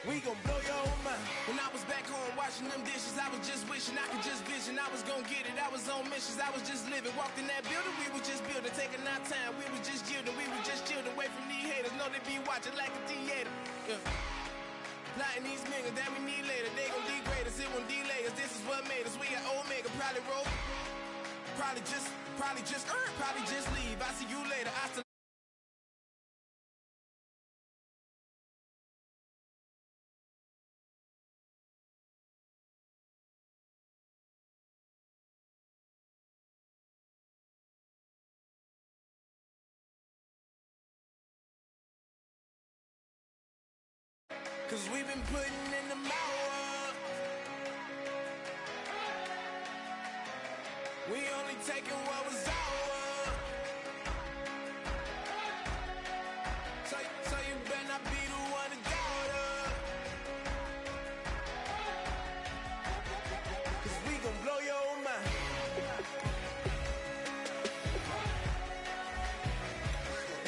We gon' blow your mind. When I was back home washing them dishes, I was just wishing I could just vision. I was gon' get it, I was on missions, I was just living. Walked in that building, we was just building, taking our time. We was just yielding, we was just chilled away from these haters. Know they be watching like a theater. Yeah. Plotting these niggas that we need later. They gon' degrade us, it won't delay us. This is what made us. We got Omega, probably roll. Probably just leave. I see you later. I still. Cause we've been putting in the hours. We only taking what was ours. So you better not be the one to doubt us. Cause we gon' blow your mind.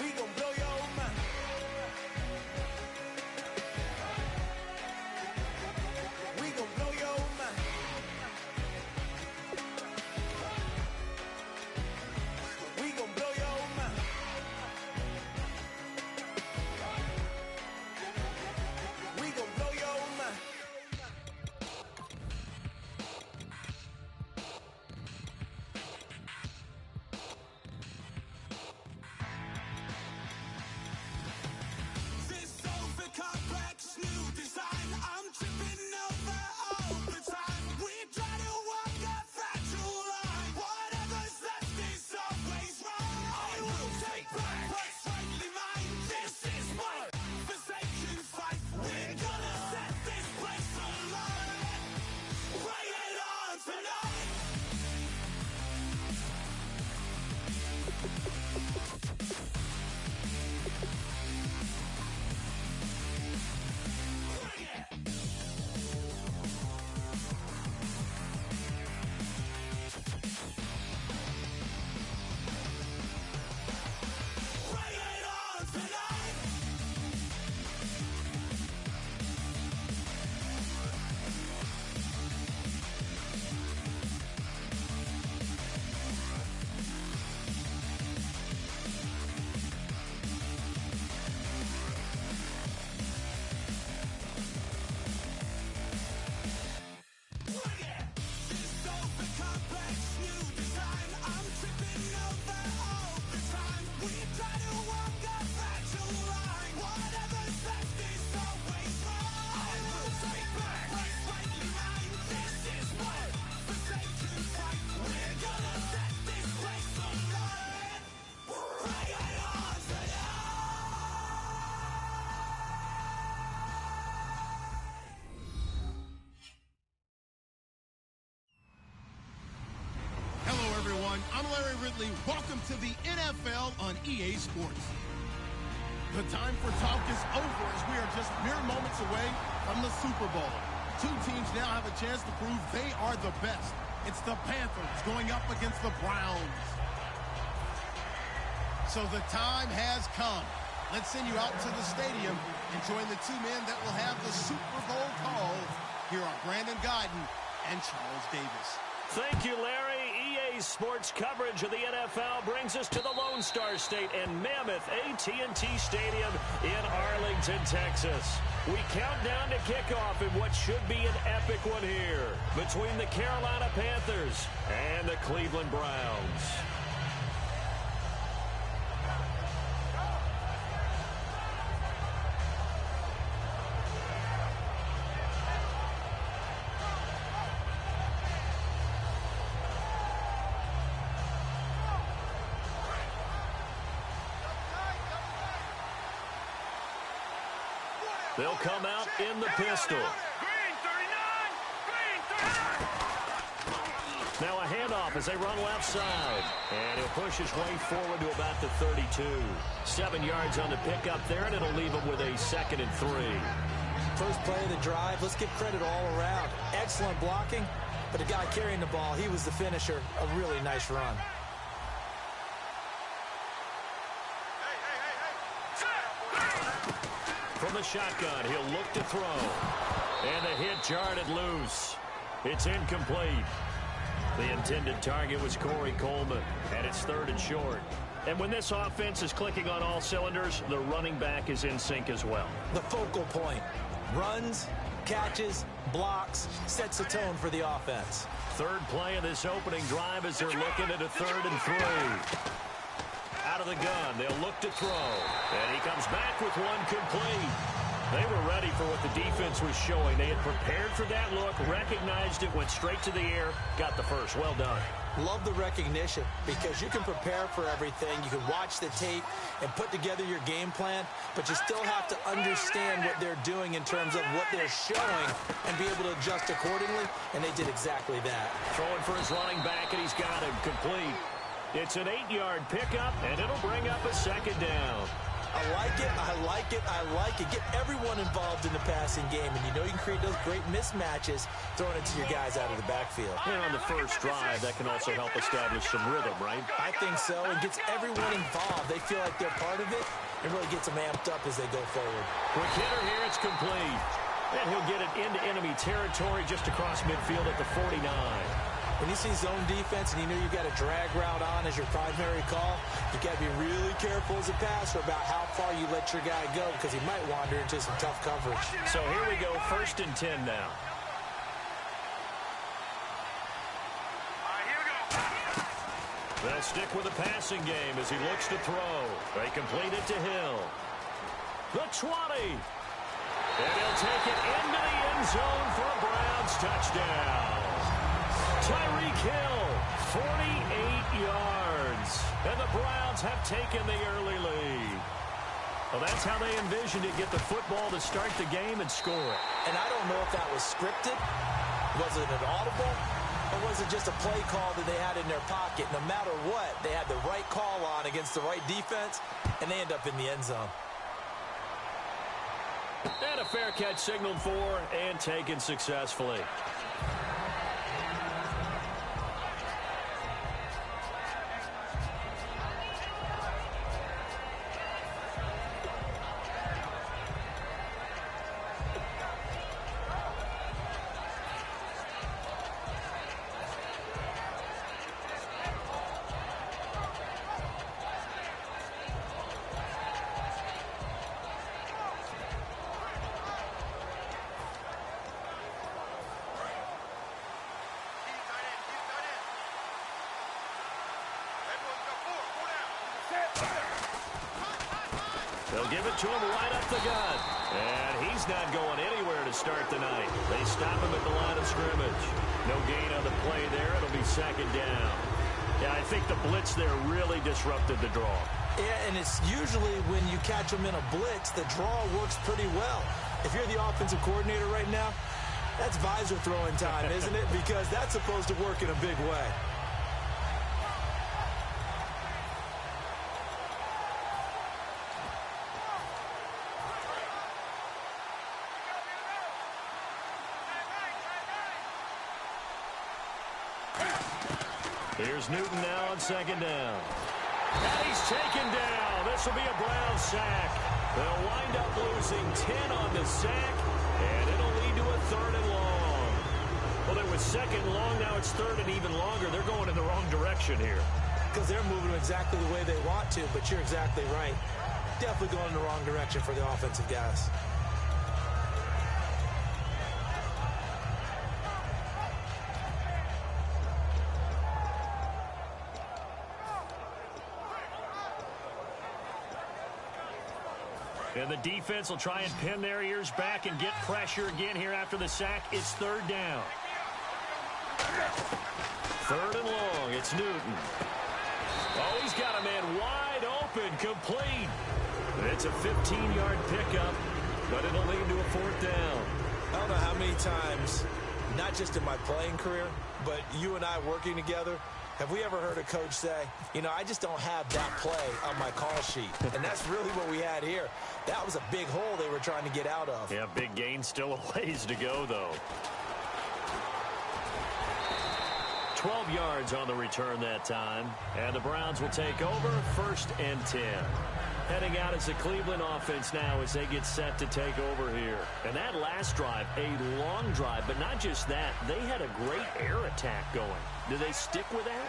We gon' blow your mind. We gon' blow your mind. We gon' blow your mind. We gon' blow your mind. This over complex new design. I'm tripping over all the time. We try to walk a fragile line. Whatever's left is always right. I will take back what's rightly mine. This is my forsaken fight. We're gonna set this place alight. Bring it on tonight. Bring it. Bring it on tonight. Bring it. This over complex new design. I'm tripping over all the time. We try to walk a fragile line. Whatever's left is always right. I will take back what's rightly mine. This is what forsaken fight. We're gonna set this place alight. Bring it on tonight. Hello, everyone. I'm Larry Ridley. Welcome to the NFL on EA Sports. The time for talk is over as we are just mere moments away from the Super Bowl. Two teams now have a chance to prove they are the best. It's the Panthers going up against the Browns. So the time has come. Let's send you out to the stadium and join the two men that will have the Super Bowl calls. Here are Brandon Guyton and Charles Davis. Thank you, Larry. EA Sports coverage of the NFL brings us to the Lone Star State and Mammoth AT&T Stadium in Arlington, Texas. We count down to kickoff in what should be an epic one here between the Carolina Panthers and the Cleveland Browns. They'll come out in the pistol. Now a handoff as they run left side. And he'll push his way forward to about the 32. 7 yards on the pickup there, and it'll leave him with a 2nd and 3. First play of the drive, let's give credit all around. Excellent blocking, but the guy carrying the ball, he was the finisher. A really nice run. From from the shotgun. He'll look to throw. And the hit jarred it loose. It's incomplete. The intended target was Corey Coleman, and it's 3rd and short. And when this offense is clicking on all cylinders, the running back is in sync as well. The focal point. Runs, catches, blocks, sets the tone for the offense. 3rd play of this opening drive as they're looking at a 3rd and 3. Out of the gun, they'll look to throw. And he comes back with one complete. They were ready for what the defense was showing. They had prepared for that look, recognized it, went straight to the air, got the first. Well done. Love the recognition because you can prepare for everything. You can watch the tape and put together your game plan, but you still have to understand what they're doing in terms of what they're showing and be able to adjust accordingly, and they did exactly that. Throwing for his running back, and he's got him complete. It's an 8-yard pickup, and it'll bring up a 2nd down. I like it, I like it, I like it. Get everyone involved in the passing game, and you know you can create those great mismatches throwing it to your guys out of the backfield. And on the first drive, that can also help establish some rhythm, right? I think so, and gets everyone involved. They feel like they're part of it, and really gets them amped up as they go forward. Quick hitter here, it's complete. And he'll get it into enemy territory just across midfield at the 49. When you see zone defense and you know you've got a drag route on as your primary call, you've got to be really careful as a passer about how far you let your guy go because he might wander into some tough coverage. So here we go, 1st and 10 now. They'll stick with the passing game as he looks to throw. They complete it to Hill. The 20. And he'll take it into the end zone for a Browns touchdown. Tyreek Hill, 48 yards. And the Browns have taken the early lead. Well, that's how they envisioned it, get the football to start the game and score it. And I don't know if that was scripted. Was it an audible? Or was it just a play call that they had in their pocket? No matter what, they had the right call on against the right defense, and they end up in the end zone. And a fair catch signaled for and taken successfully. They'll give it to him right up the gut. And he's not going anywhere to start the night. They stop him at the line of scrimmage. No gain on the play there. It'll be 2nd down. Yeah, I think the blitz there really disrupted the draw. Yeah, and it's usually when you catch them in a blitz, the draw works pretty well. If you're the offensive coordinator right now, that's visor throwing time, isn't it? Because that's supposed to work in a big way. Here's Newton now on 2nd down. And he's taken down. This will be a Brown sack. They'll wind up losing 10 on the sack, and it'll lead to a 3rd and long. Well, it was 2nd long. Now it's 3rd and even longer. They're going in the wrong direction here. Because they're moving exactly the way they want to, but you're exactly right. Definitely going in the wrong direction for the offensive guys. And the defense will try and pin their ears back and get pressure again here after the sack. It's 3rd down. 3rd and long. It's Newton. Oh, he's got a man wide open, complete. It's a 15-yard pickup, but it'll lead to a 4th down. I don't know how many times, not just in my playing career, but you and I working together, have we ever heard a coach say, you know, I just don't have that play on my call sheet? And that's really what we had here. That was a big hole they were trying to get out of. Yeah, big gain, still a ways to go, though. 12 yards on the return that time. And the Browns will take over, 1st and 10. Heading out as the Cleveland offense now as they get set to take over here. And that last drive, a long drive, but not just that. They had a great air attack going. Do they stick with that?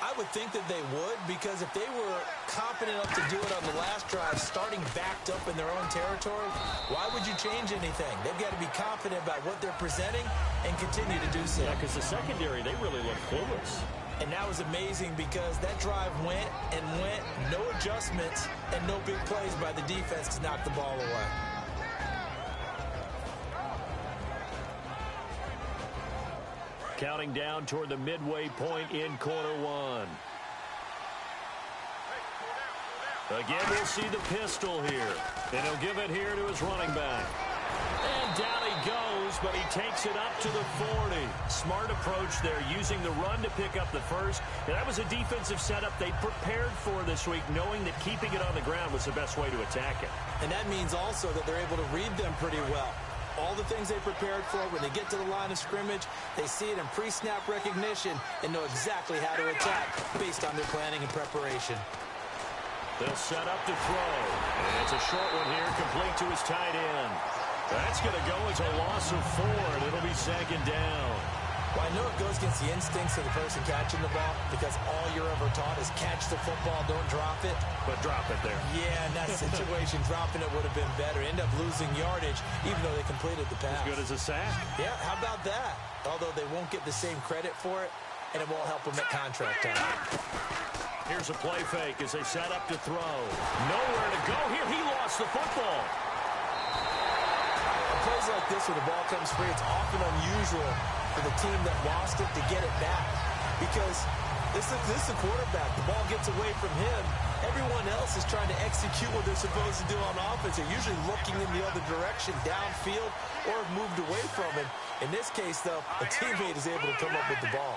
I would think that they would, because if they were confident enough to do it on the last drive, starting backed up in their own territory, why would you change anything? They've got to be confident about what they're presenting and continue to do so. Yeah, because the secondary, they really look clueless. And that was amazing because that drive went and went, no adjustments, and no big plays by the defense to knock the ball away. Counting down toward the midway point in quarter one. Again, we'll see the pistol here. And he'll give it here to his running back. And down he goes, but he takes it up to the 40. Smart approach there, using the run to pick up the first. And that was a defensive setup they prepared for this week, knowing that keeping it on the ground was the best way to attack it. And that means also that they're able to read them pretty well. All the things they prepared for, when they get to the line of scrimmage, they see it in pre-snap recognition and know exactly how to attack based on their planning and preparation. They'll set up to throw. And it's a short one here, complete to his tight end. That's going to go as a loss of 4, and it'll be second down. Well, I know it goes against the instincts of the person catching the ball, because all you're ever taught is catch the football, don't drop it. But drop it there. Yeah, in that situation, dropping it would have been better. End up losing yardage, even though they completed the pass. As good as a sack. Yeah, how about that? Although they won't get the same credit for it, and it won't help them at contract time. Here's a play fake as they set up to throw. Nowhere to go here. He lost the football. Plays like this where the ball comes free, it's often unusual for the team that lost it to get it back, because this is the quarterback. The ball gets away from him. Everyone else is trying to execute what they're supposed to do on offense. They're usually looking in the other direction, downfield, or have moved away from him. In this case, though, a teammate is able to come up with the ball.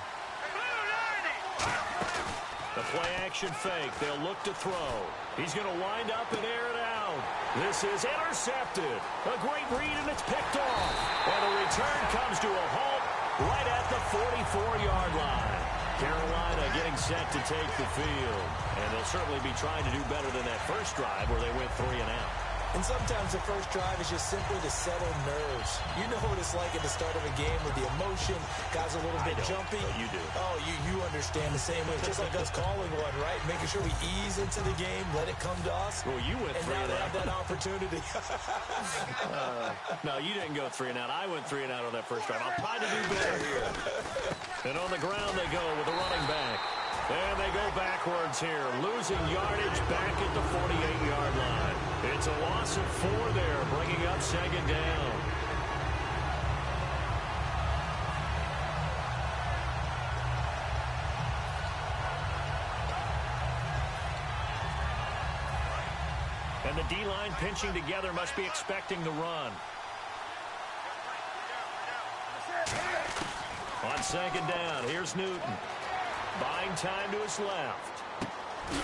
The play-action fake. They'll look to throw. He's going to wind up and air it out. This is intercepted. A great read, and it's picked off. And the return comes to a halt right at the 44-yard line. Carolina getting set to take the field. And they'll certainly be trying to do better than that first drive where they went 3 and out. And sometimes the first drive is just simply to settle nerves. You know what it's like at the start of a game with the emotion. Guys a little bit jumpy. You do. Oh, you understand the same way. Just like us calling one, right? Making sure we ease into the game, let it come to us. Well, you went 3 and and now they out. have that opportunity. No, you didn't go 3 and out. I went 3 and out on that first drive. I'll try to do better here. And on the ground they go with the running back. And they go backwards here, losing yardage back at the 48-yard line. It's a loss of 4 there, bringing up second down. And the D-line pinching together, must be expecting the run. On second down, here's Newton. Buying time to his left.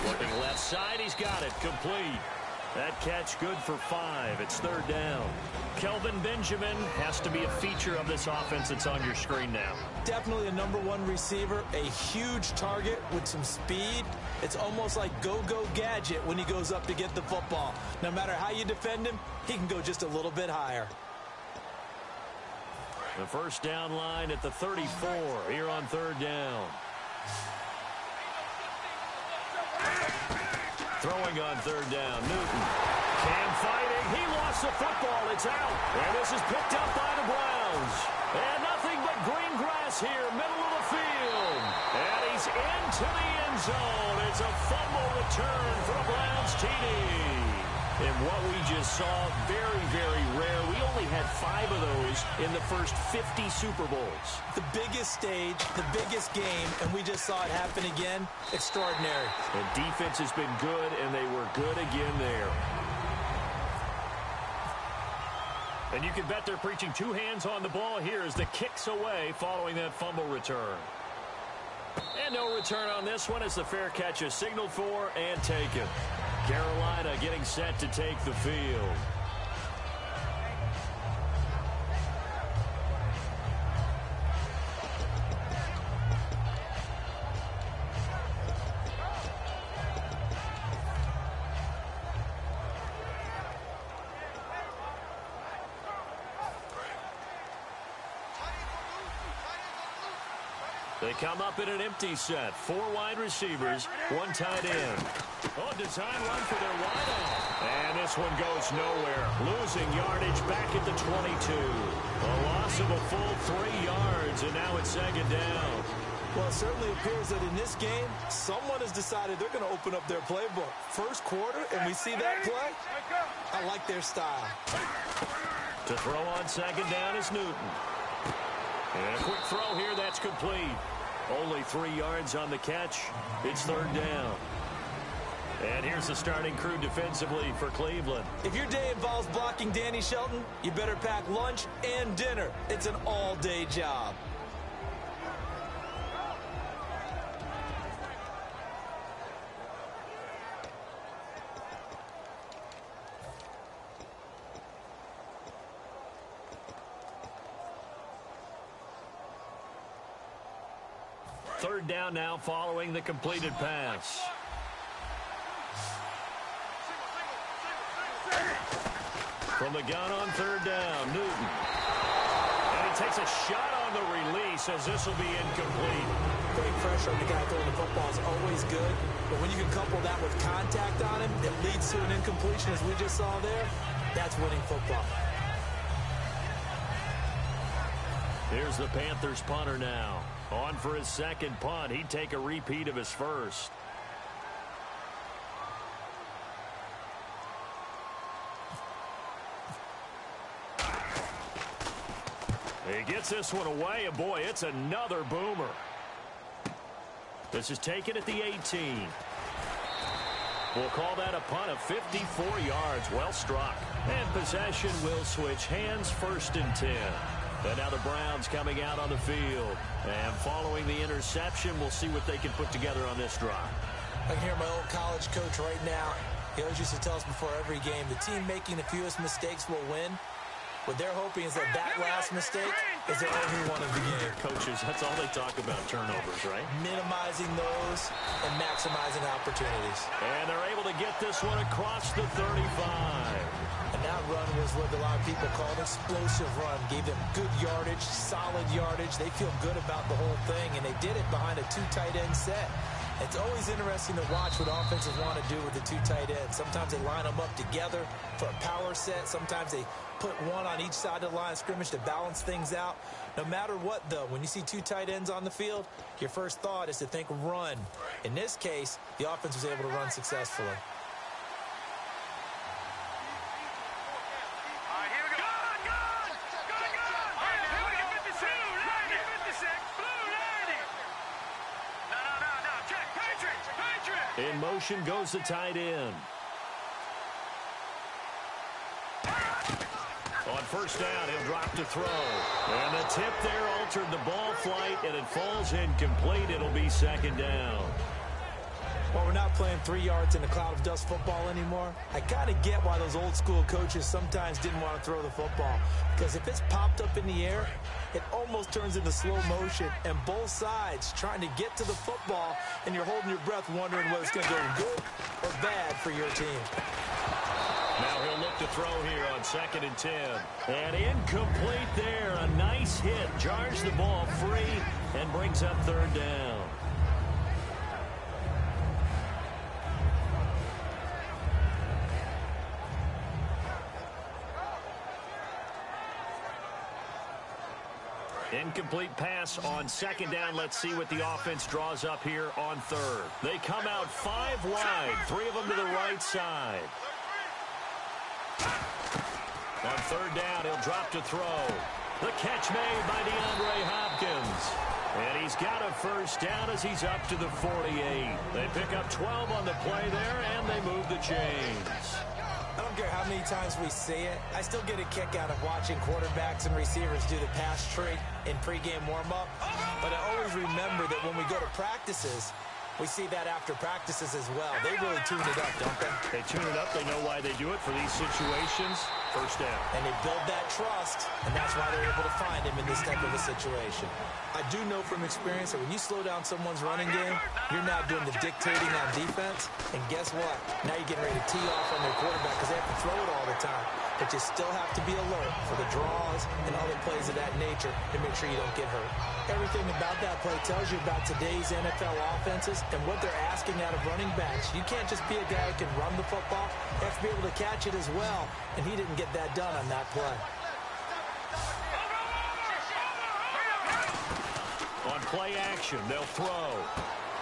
Looking left side, he's got it, complete. That catch good for 5. It's third down. Kelvin Benjamin has to be a feature of this offense that's on your screen now. Definitely a #1 receiver, a huge target with some speed. It's almost like go-go gadget when he goes up to get the football. No matter how you defend him, he can go just a little bit higher. The first down line at the 34 here on third down. Throwing on third down, Newton. Cam fighting. He lost the football. It's out. And this is picked up by the Browns. And nothing but green grass here, middle of the field. And he's into the end zone. It's a fumble return for a Browns TD. And what we just saw, very, very rare. We only had 5 of those in the first 50 Super Bowls. The biggest stage, the biggest game, and we just saw it happen again. Extraordinary. The defense has been good, and they were good again there. And you can bet they're preaching 2 hands on the ball here as the kick's away following that fumble return. And no return on this one as the fair catch is signaled for and taken. Carolina getting set to take the field. They come up in an empty set. 4 wide receivers, 1 tight end. Oh, design run for their wideout. And this one goes nowhere. Losing yardage back at the 22. A loss of a full 3 yards, and now it's 2nd down. Well, it certainly appears that in this game, someone has decided they're going to open up their playbook. First quarter, and we see that play. I like their style. To throw on 2nd down is Newton. And a quick throw here, that's complete. Only 3 yards on the catch. It's 3rd down. And here's the starting crew defensively for Cleveland. If your day involves blocking Danny Shelton, you better pack lunch and dinner. It's an all-day job. Third down now following the completed pass. From the gun on 3rd down, Newton. And he takes a shot on the release as this will be incomplete. Putting pressure on the guy throwing the football is always good, but when you can couple that with contact on him, it leads to an incompletion as we just saw there. That's winning football. Here's the Panthers punter now. On for his 2nd punt. He'd take a repeat of his first. He gets this one away, and boy, it's another boomer. This is taken at the 18. We'll call that a punt of 54 yards. Well struck. And possession will switch hands, 1st and 10. And now the Browns coming out on the field. And following the interception, we'll see what they can put together on this drive. I can hear my old college coach right now. He always used to tell us before every game, the team making the fewest mistakes will win. What they're hoping is that last mistake is their only one of the game. Coaches, that's all they talk about, turnovers, right? Minimizing those and maximizing opportunities. And they're able to get this one across the 35. And that run was what a lot of people call an explosive run. Gave them good yardage, solid yardage. They feel good about the whole thing, and they did it behind a 2 tight end set. It's always interesting to watch what offenses want to do with the 2 tight ends. Sometimes they line them up together for a power set. Sometimes they put one on each side of the line of scrimmage to balance things out. No matter what, though, when you see 2 tight ends on the field, your first thought is to think run. In this case, the offense was able to run successfully. In motion goes the tight end. On 1st down, he'll drop to throw. And the tip there altered the ball flight, and it falls incomplete. It'll be 2nd down. Well, we're not playing 3 yards in a cloud of dust football anymore. I kind of get why those old school coaches sometimes didn't want to throw the football. Because if it's popped up in the air, it almost turns into slow motion. And both sides trying to get to the football, and you're holding your breath wondering whether it's going to go good or bad for your team. Now he'll look to throw here on 2nd and 10. And incomplete there. A nice hit. Jars the ball free and brings up 3rd down. Incomplete pass on 2nd down. Let's see what the offense draws up here on 3rd. They come out 5 wide, 3 of them to the right side. On 3rd down, he'll drop to throw. The catch made by DeAndre Hopkins. And he's got a 1st down as he's up to the 48. They pick up 12 on the play there, and they move the chains. I don't care how many times we see it. I still get a kick out of watching quarterbacks and receivers do the pass tree in pregame warm-up. But I always remember that when we go to practices, we see that after practices as well. They really tune it up, don't they? They tune it up. They know why they do it for these situations. 1st down. And they build that trust, and that's why they're able to find him in this type of a situation. I do know from experience that when you slow down someone's running game, you're now doing the dictating on defense. And guess what? Now you're getting ready to tee off on their quarterback because they have to throw it all the time. but you still have to be alert for the draws and other plays of that nature to make sure you don't get hurt. Everything about that play tells you about today's NFL offenses and what they're asking out of running backs. You can't just be a guy who can run the football. You have to be able to catch it as well, and he didn't get that done on that play. On play action, they'll throw.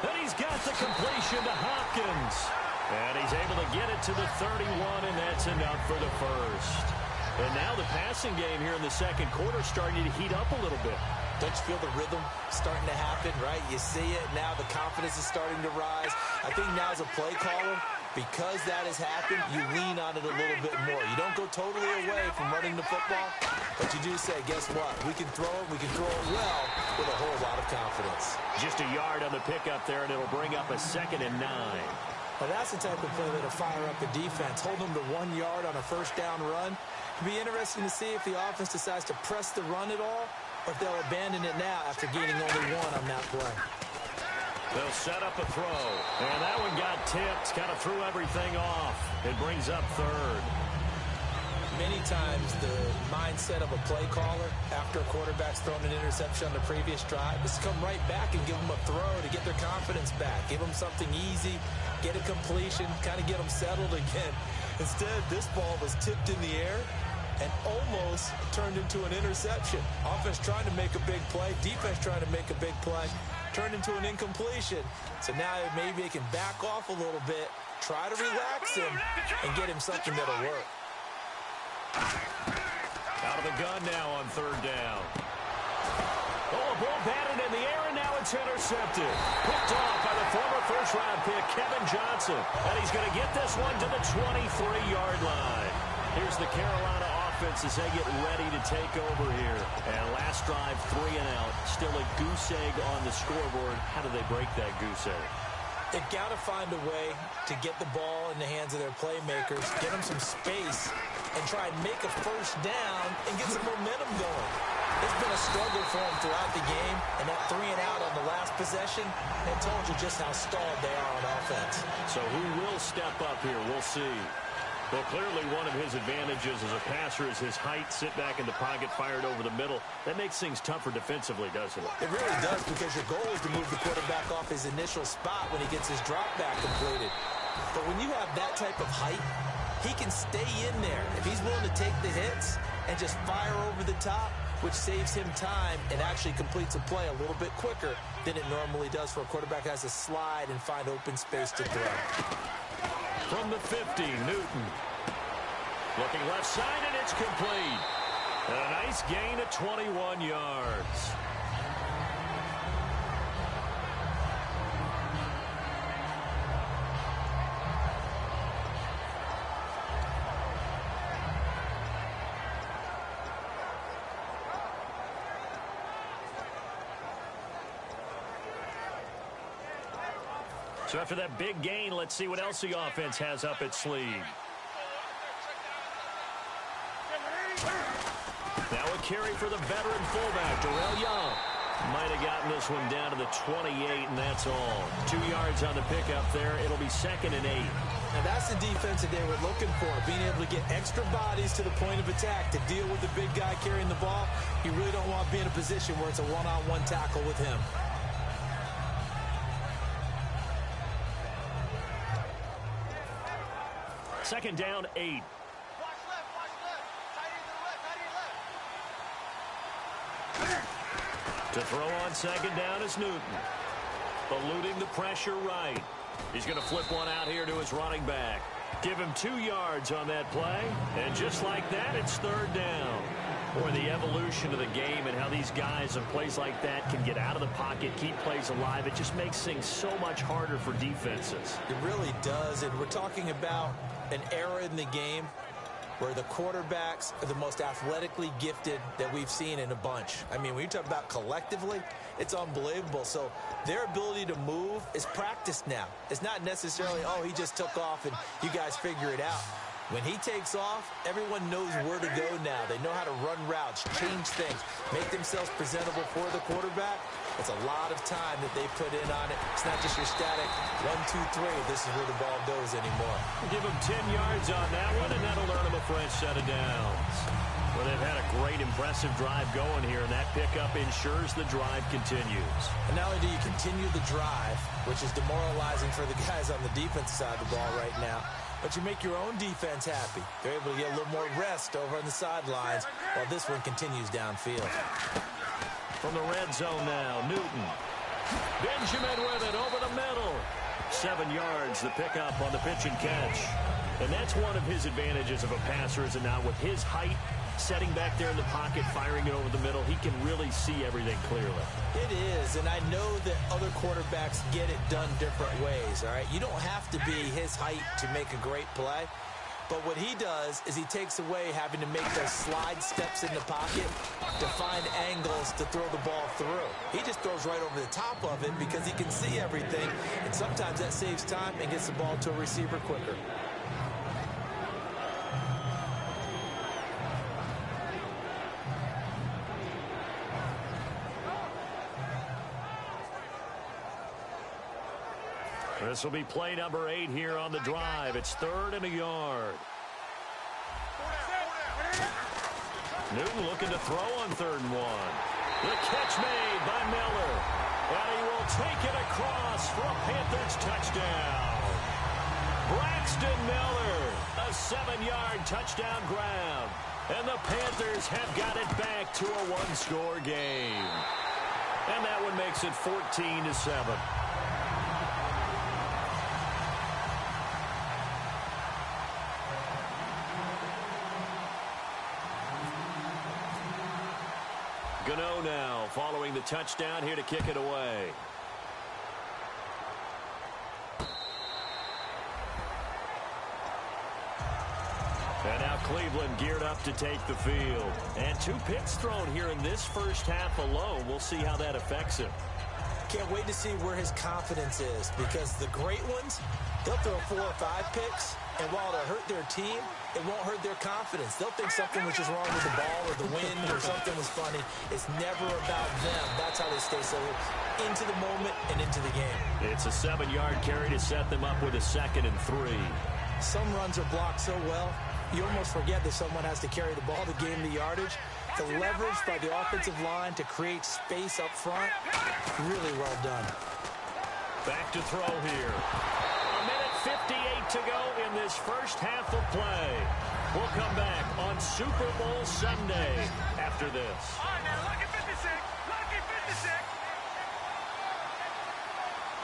And he's got the completion to Hopkins. And he's able to get it to the 31, and that's enough for the first. And now the passing game here in the second quarter starting to heat up a little bit. Don't you feel the rhythm starting to happen, right? You see it now. The confidence is starting to rise. I think now as a play caller, because that has happened, you lean on it a little bit more. You don't go totally away from running the football, but you do say, guess what? We can throw it. We can throw it well with a whole lot of confidence. Just a yard on the pickup there, and it'll bring up a 2nd and 9. Now that's the type of play that'll fire up the defense. Hold them to 1 yard on a first down run. It'll be interesting to see if the offense decides to press the run at all, or if they'll abandon it now after gaining only 1 on that play. They'll set up a throw, and that one got tipped, kind of threw everything off. It brings up 3rd. Many times the mindset of a play caller after a quarterback's thrown an interception on the previous drive is to come right back and give them a throw to get their confidence back, give them something easy, get a completion, kind of get them settled again. Instead, this ball was tipped in the air and almost turned into an interception. Offense trying to make a big play, defense trying to make a big play, turned into an incompletion. So now maybe they can back off a little bit, try to relax him, and get him something that'll work. Out of the gun now on 3rd down. Oh, a ball batted in the air, and now it's intercepted. Picked off by the former first-round pick, Kevin Johnson. And he's going to get this one to the 23-yard line. Here's the Carolina offense as they get ready to take over here. And last drive, 3 and out. Still a goose egg on the scoreboard. How do they break that goose egg? They've got to find a way to get the ball in the hands of their playmakers, get them some space, and try and make a first down and get some momentum going. It's been a struggle for them throughout the game, and that 3 and out on the last possession, that told you just how stalled they are on offense. So who will step up here? We'll see. Well, clearly one of his advantages as a passer is his height, sit back in the pocket, fired over the middle. That makes things tougher defensively, doesn't it? It really does, because your goal is to move the quarterback off his initial spot when he gets his drop back completed. But when you have that type of height, he can stay in there. If he's willing to take the hits and just fire over the top, which saves him time and actually completes a play a little bit quicker than it normally does for a quarterback that has to slide and find open space to throw. From the 50, Newton. Looking left side, and it's complete. And a nice gain of 21 yards. So after that big gain, let's see what else the offense has up its sleeve. Now a carry for the veteran fullback, Darrell Young. Might have gotten this one down to the 28, and that's all. 2 yards on the pickup there. It'll be 2nd and 8. Now that's the defense that they were looking for, being able to get extra bodies to the point of attack to deal with the big guy carrying the ball. You really don't want to be in a position where it's a one-on-one tackle with him. Second down, 8. To throw on second down is Newton. Eluding the pressure right. He's going to flip one out here to his running back. Give him 2 yards on that play. And just like that, it's 3rd down. Boy, the evolution of the game and how these guys in plays like that can get out of the pocket, keep plays alive, it just makes things so much harder for defenses. It really does, and we're talking about an era in the game where the quarterbacks are the most athletically gifted that we've seen in a bunch. I mean, when you talk about collectively, it's unbelievable. So their ability to move is practiced now. It's not necessarily, oh, he just took off and you guys figure it out. When he takes off, everyone knows where to go now. They know how to run routes, change things, make themselves presentable for the quarterback. It's a lot of time that they put in on it. It's not just your static 1, 2, 3. This is where the ball goes anymore. Give them 10 yards on that one, and that'll earn them a fresh set of downs. Well, they've had a great, impressive drive going here, and that pickup ensures the drive continues. And not only do you continue the drive, which is demoralizing for the guys on the defensive side of the ball right now, but you make your own defense happy. They're able to get a little more rest over on the sidelines while this one continues downfield. From the red zone now, Newton. Benjamin with it over the middle. 7 yards, the pickup on the pitch and catch. And that's one of his advantages of a passer, is it not? With his height, setting back there in the pocket, firing it over the middle, he can really see everything clearly. It is, and I know that other quarterbacks get it done different ways, all right? You don't have to be his height to make a great play. But what he does is he takes away having to make those slide steps in the pocket to find angles to throw the ball through. He just throws right over the top of it because he can see everything, and sometimes that saves time and gets the ball to a receiver quicker. This will be play number 8 here on the drive. It's 3rd and a yard. Newton looking to throw on 3rd and 1. The catch made by Miller. And he will take it across for a Panthers touchdown. Braxton Miller, a 7-yard touchdown grab. And the Panthers have got it back to a 1-score game. And that one makes it 14-7. Gano now following the touchdown here to kick it away. And now Cleveland geared up to take the field. And 2 picks thrown here in this first half alone. We'll see how that affects him. Can't wait to see where his confidence is, because the great ones, they'll throw 4 or 5 picks, and while it'll hurt their team, it won't hurt their confidence. They'll think something was just wrong with the ball or the wind or something was funny. It's never about them. That's how they stay so into the moment and into the game. It's a 7-yard carry to set them up with a 2nd and 3. Some runs are blocked so well, you almost forget that someone has to carry the ball to gain the yardage. The leverage by the offensive line to create space up front, really well done. Back to throw here. 1:58 to go in this first half of play. We'll come back on Super Bowl Sunday after this. All right, now, lucky 56. Lucky 56.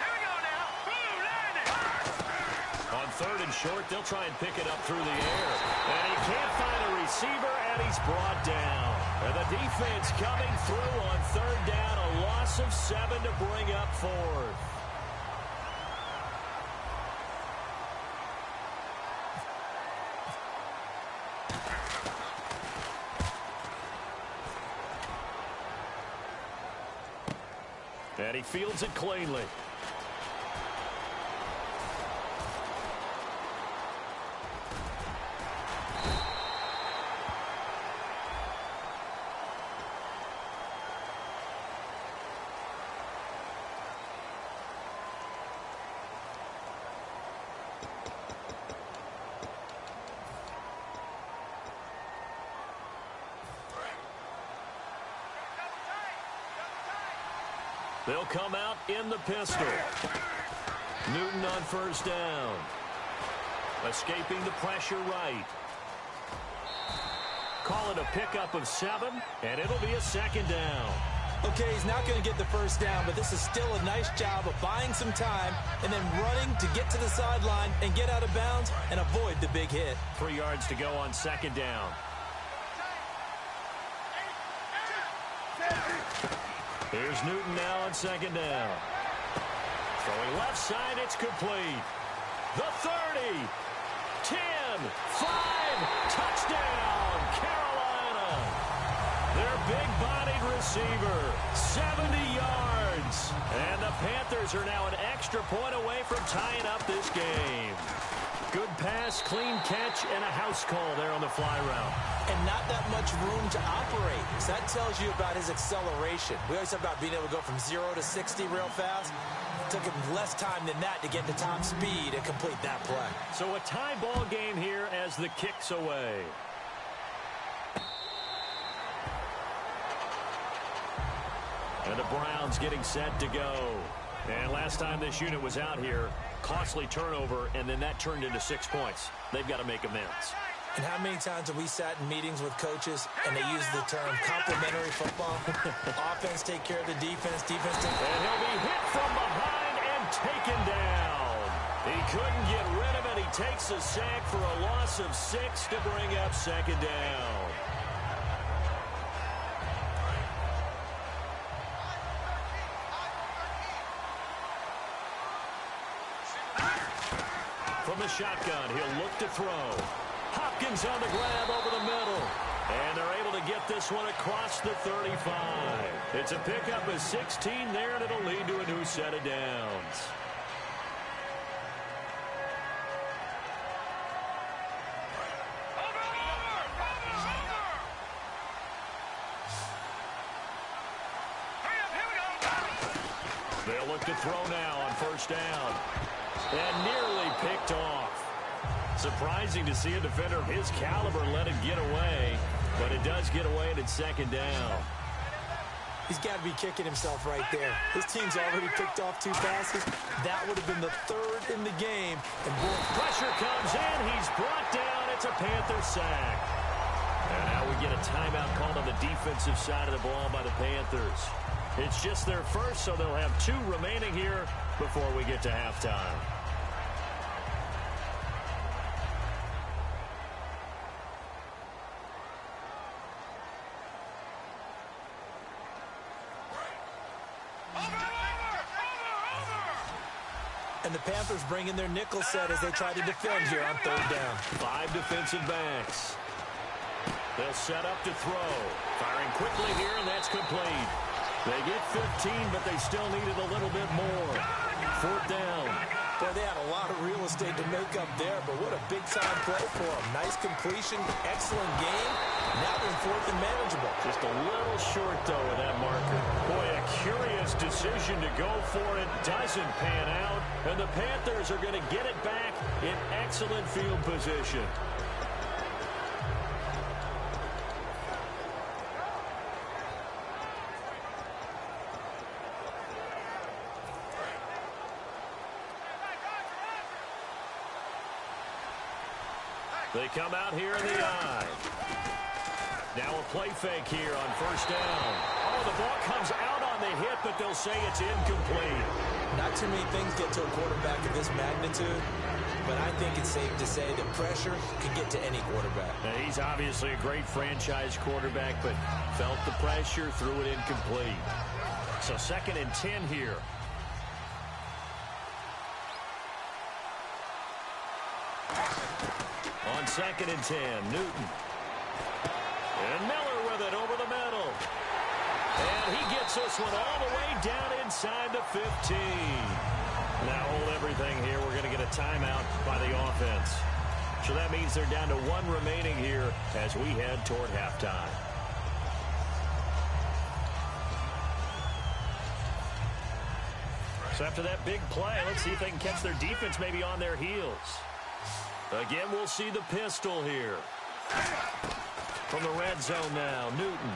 Here we go now. Boom, landing. On 3rd and short, they'll try and pick it up through the air. And he can't find a receiver, and he's brought down. And the defense coming through on 3rd down. A loss of 7 to bring up 4th. And he fields it cleanly. They'll come out in the pistol. Newton on 1st down. Escaping the pressure right. Call it a pickup of 7, and it'll be a 2nd down. Okay, he's not going to get the 1st down, but this is still a nice job of buying some time and then running to get to the sideline and get out of bounds and avoid the big hit. 3 yards to go on 2nd down. Here's Newton now on 2nd down. Throwing left side, it's complete. The 30, 10, 5, touchdown, Carolina. Their big-bodied receiver, 70 yards. And the Panthers are now an extra point away from tying up this game. Good pass, clean catch, and a house call there on the fly route. And not that much room to operate. So that tells you about his acceleration. We always talk about being able to go from 0 to 60 real fast. It took him less time than that to get to top speed and complete that play. So a tie ball game here as the kick's away. And the Browns getting set to go. And last time this unit was out here, costly turnover, and then that turned into 6 points. They've got to make amends. And how many times have we sat in meetings with coaches and they use the term complementary football? Offense take care of the defense, defense take care of the... And he'll be hit from behind and taken down. He couldn't get rid of it. He takes a sack for a loss of 6 to bring up second down. From the shotgun, he'll look to throw. Hopkins on the grab over the middle. And they're able to get this one across the 35. It's a pickup of 16 there, and it'll lead to a new set of downs. They'll look to throw now on first down. And nearly picked off. Surprising to see a defender of his caliber let it get away, but it does get away and it's second down. He's got to be kicking himself right there. His team's already picked off 2 passes. That would have been the 3rd in the game. And boy, pressure comes in. He's brought down. It's a Panther sack. And now we get a timeout called on the defensive side of the ball by the Panthers. It's just their first, so they'll have 2 remaining here before we get to halftime. And the Panthers bring in their nickel set as they try to defend here on 3rd down. 5 defensive backs. They'll set up to throw. Firing quickly here, and that's complete. They get 15, but they still needed a little bit more. 4th down. Boy, they had a lot of real estate to make up there, but what a big-time play for them. Nice completion, excellent game. Now they're 4th and manageable. Just a little short, though, with that marker. Boy, a curious decision to go for it. Doesn't pan out, and the Panthers are going to get it back in excellent field position. They come out here in the eye. Now a play fake here on first down. Oh, the ball comes out on the hit, but they'll say it's incomplete. Not too many things get to a quarterback of this magnitude, but I think it's safe to say that pressure can get to any quarterback. Now, he's obviously a great franchise quarterback, but felt the pressure, threw it incomplete. So 2nd and 10 here. On 2nd and 10, Newton. And Miller with it over the middle. And he gets this one all the way down inside the 15. Now hold everything here. We're going to get a timeout by the offense. So that means they're down to 1 remaining here as we head toward halftime. So after that big play, let's see if they can catch their defense maybe on their heels. Again, we'll see the pistol here. From the red zone now, Newton.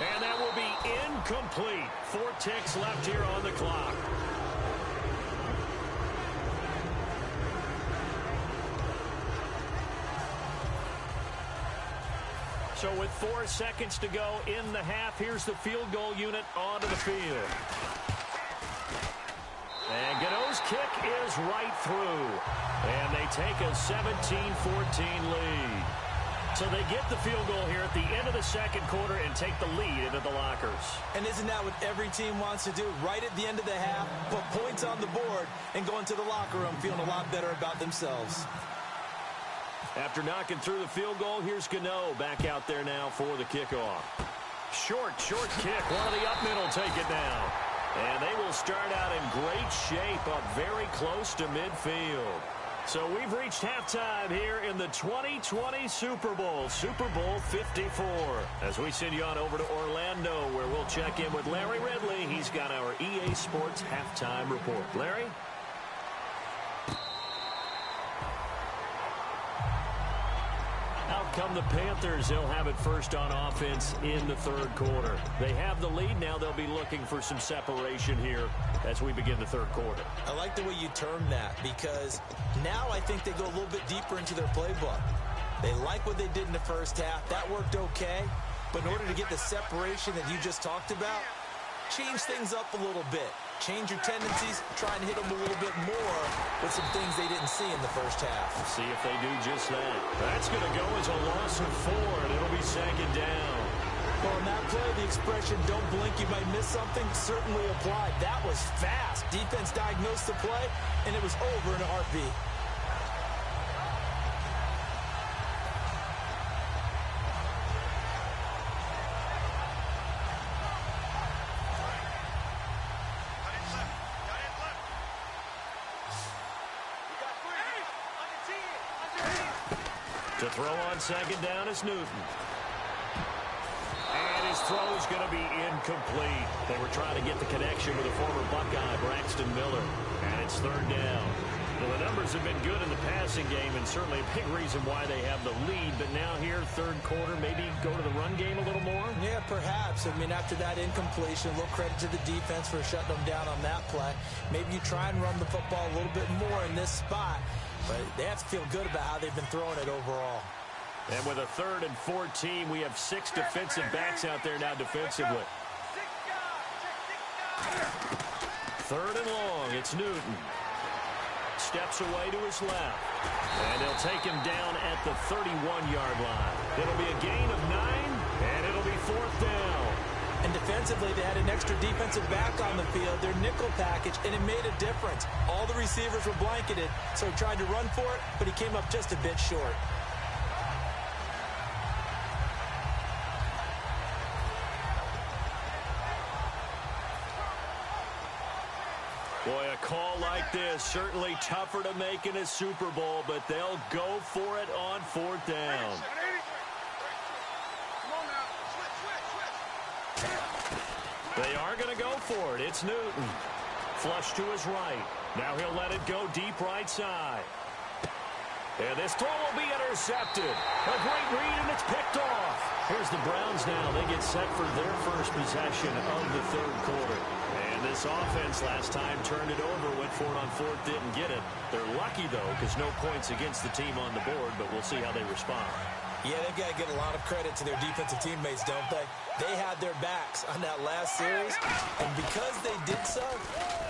And that will be incomplete. 4 ticks left here on the clock. So with 4 seconds to go in the half, here's the field goal unit onto the field. And Gano's kick is right through. And they take a 17-14 lead. So they get the field goal here at the end of the second quarter and take the lead into the lockers. And isn't that what every team wants to do? Right at the end of the half, put points on the board and go into the locker room feeling a lot better about themselves. After knocking through the field goal, here's Gano back out there now for the kickoff. Short kick. One of the up middle take it down. And they will start out in great shape up very close to midfield. So we've reached halftime here in the 2020 Super Bowl, Super Bowl 54. As we send you on over to Orlando, where we'll check in with Larry Ridley. He's got our EA Sports halftime report. Larry? Out come the Panthers. They'll have it first on offense in the third quarter. They have the lead. Now they'll be looking for some separation here as we begin the third quarter. I like the way you termed that, because now I think they go a little bit deeper into their playbook. They like what they did in the first half. That worked okay. But in order to get the separation that you just talked about, change things up a little bit. Change your tendencies, try and hit them a little bit more with some things they didn't see in the first half. See if they do just that. That's going to go as a loss of 4, and it'll be second down. Well, in that play, the expression, don't blink, you might miss something, certainly applied. That was fast. Defense diagnosed the play, and it was over in a heartbeat. To throw on second down is Newton. And his throw is going to be incomplete. They were trying to get the connection with a former Buckeye, Braxton Miller. And it's third down. Well, the numbers have been good in the passing game, and certainly a big reason why they have the lead. But now here, third quarter, maybe go to the run game a little more? Yeah, perhaps. I mean, after that incompletion, a little credit to the defense for shutting them down on that play. Maybe you try and run the football a little bit more in this spot. But they have to feel good about how they've been throwing it overall. And with a 3rd and 14, we have 6 defensive backs out there now defensively. 3rd and long, it's Newton. Steps away to his left. And they'll take him down at the 31-yard line. It'll be a gain of 9, and it'll be 4th down. And defensively, they had an extra defensive back on the field, their nickel package, and it made a difference. All the receivers were blanketed, so he tried to run for it, but he came up just a bit short. Boy, a call like this, certainly tougher to make in a Super Bowl, but they'll go for it on 4th down. They are going to go for it. It's Newton. Flush to his right. Now he'll let it go deep right side. And this throw will be intercepted. A great read, and it's picked off. Here's the Browns now. They get set for their first possession of the third quarter. And this offense last time turned it over, went for it on 4th, didn't get it. They're lucky, though, because no points against the team on the board, but we'll see how they respond. Yeah, they've got to give a lot of credit to their defensive teammates, don't they? They had their backs on that last series, and because they did so,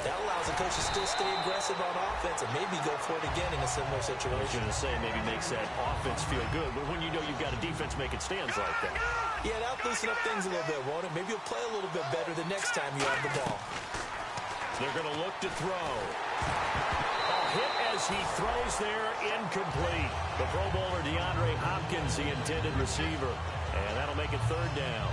that allows the coach to still stay aggressive on offense and maybe go for it again in a similar situation. I was going to say maybe makes that offense feel good, but when you know you've got a defense making stands like that. Yeah, that'll loosen up things a little bit, won't it? Maybe you'll play a little bit better the next time you have the ball. They're going to look to throw. Hit as he throws there, incomplete. The Pro Bowler DeAndre Hopkins, the intended receiver. And that'll make it 3rd down.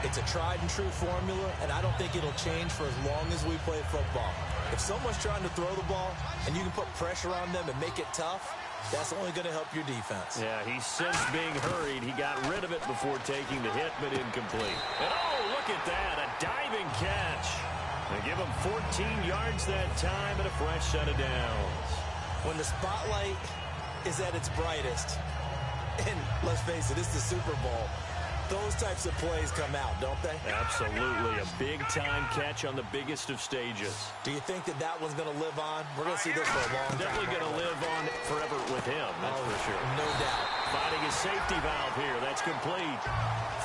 It's a tried and true formula, and I don't think it'll change for as long as we play football. If someone's trying to throw the ball and you can put pressure on them and make it tough, that's only going to help your defense. Yeah, he sensed being hurried. He got rid of it before taking the hit, but incomplete. And oh, look at that, a diving catch. They give him 14 yards that time and a fresh set of downs. When the spotlight is at its brightest, and let's face it, it's the Super Bowl, those types of plays come out, don't they? Absolutely. A big-time catch on the biggest of stages. Do you think that one's going to live on? We're going to see this for a long time. Definitely going to live on forever with him, that's for sure. No doubt. Finding his safety valve here. That's complete.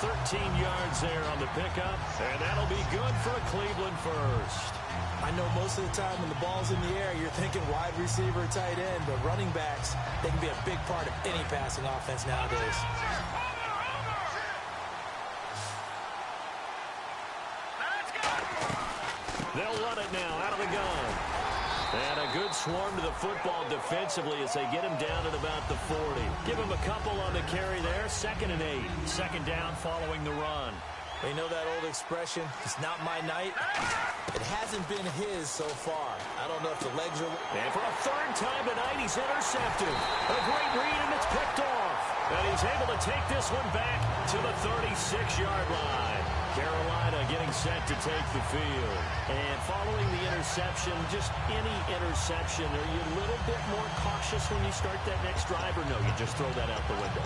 13 yards there on the pickup, and that'll be good for a Cleveland first. I know most of the time when the ball's in the air, you're thinking wide receiver, tight end, but running backs, they can be a big part of any passing offense nowadays. They'll run it now out of the gun. And a good swarm to the football defensively as they get him down at about the 40. Give him a couple on the carry there. 2nd and 8. 2nd down following the run. Well, you know that old expression, it's not my night? It hasn't been his so far. I don't know if the legs are... And for a third time tonight, he's intercepted. A great read, and it's picked off. And he's able to take this one back to the 36-yard line. Carolina getting set to take the field. And following the interception, just any interception, are you a little bit more cautious when you start that next drive, or no, you just throw that out the window?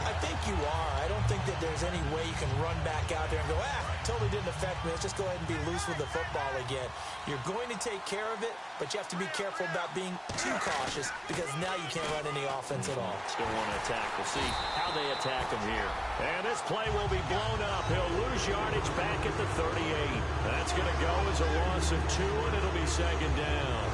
I think you are. I don't think that there's any way you can run back out there and go, totally didn't affect me. Let's just go ahead and be loose with the football again. You're going to take care of it, but you have to be careful about being too cautious because now you can't run any offense at all. Still want to attack. We'll see how they attack him here. And this play will be blown up. He'll lose yardage back at the 38. That's going to go as a loss of 2, and it'll be second down.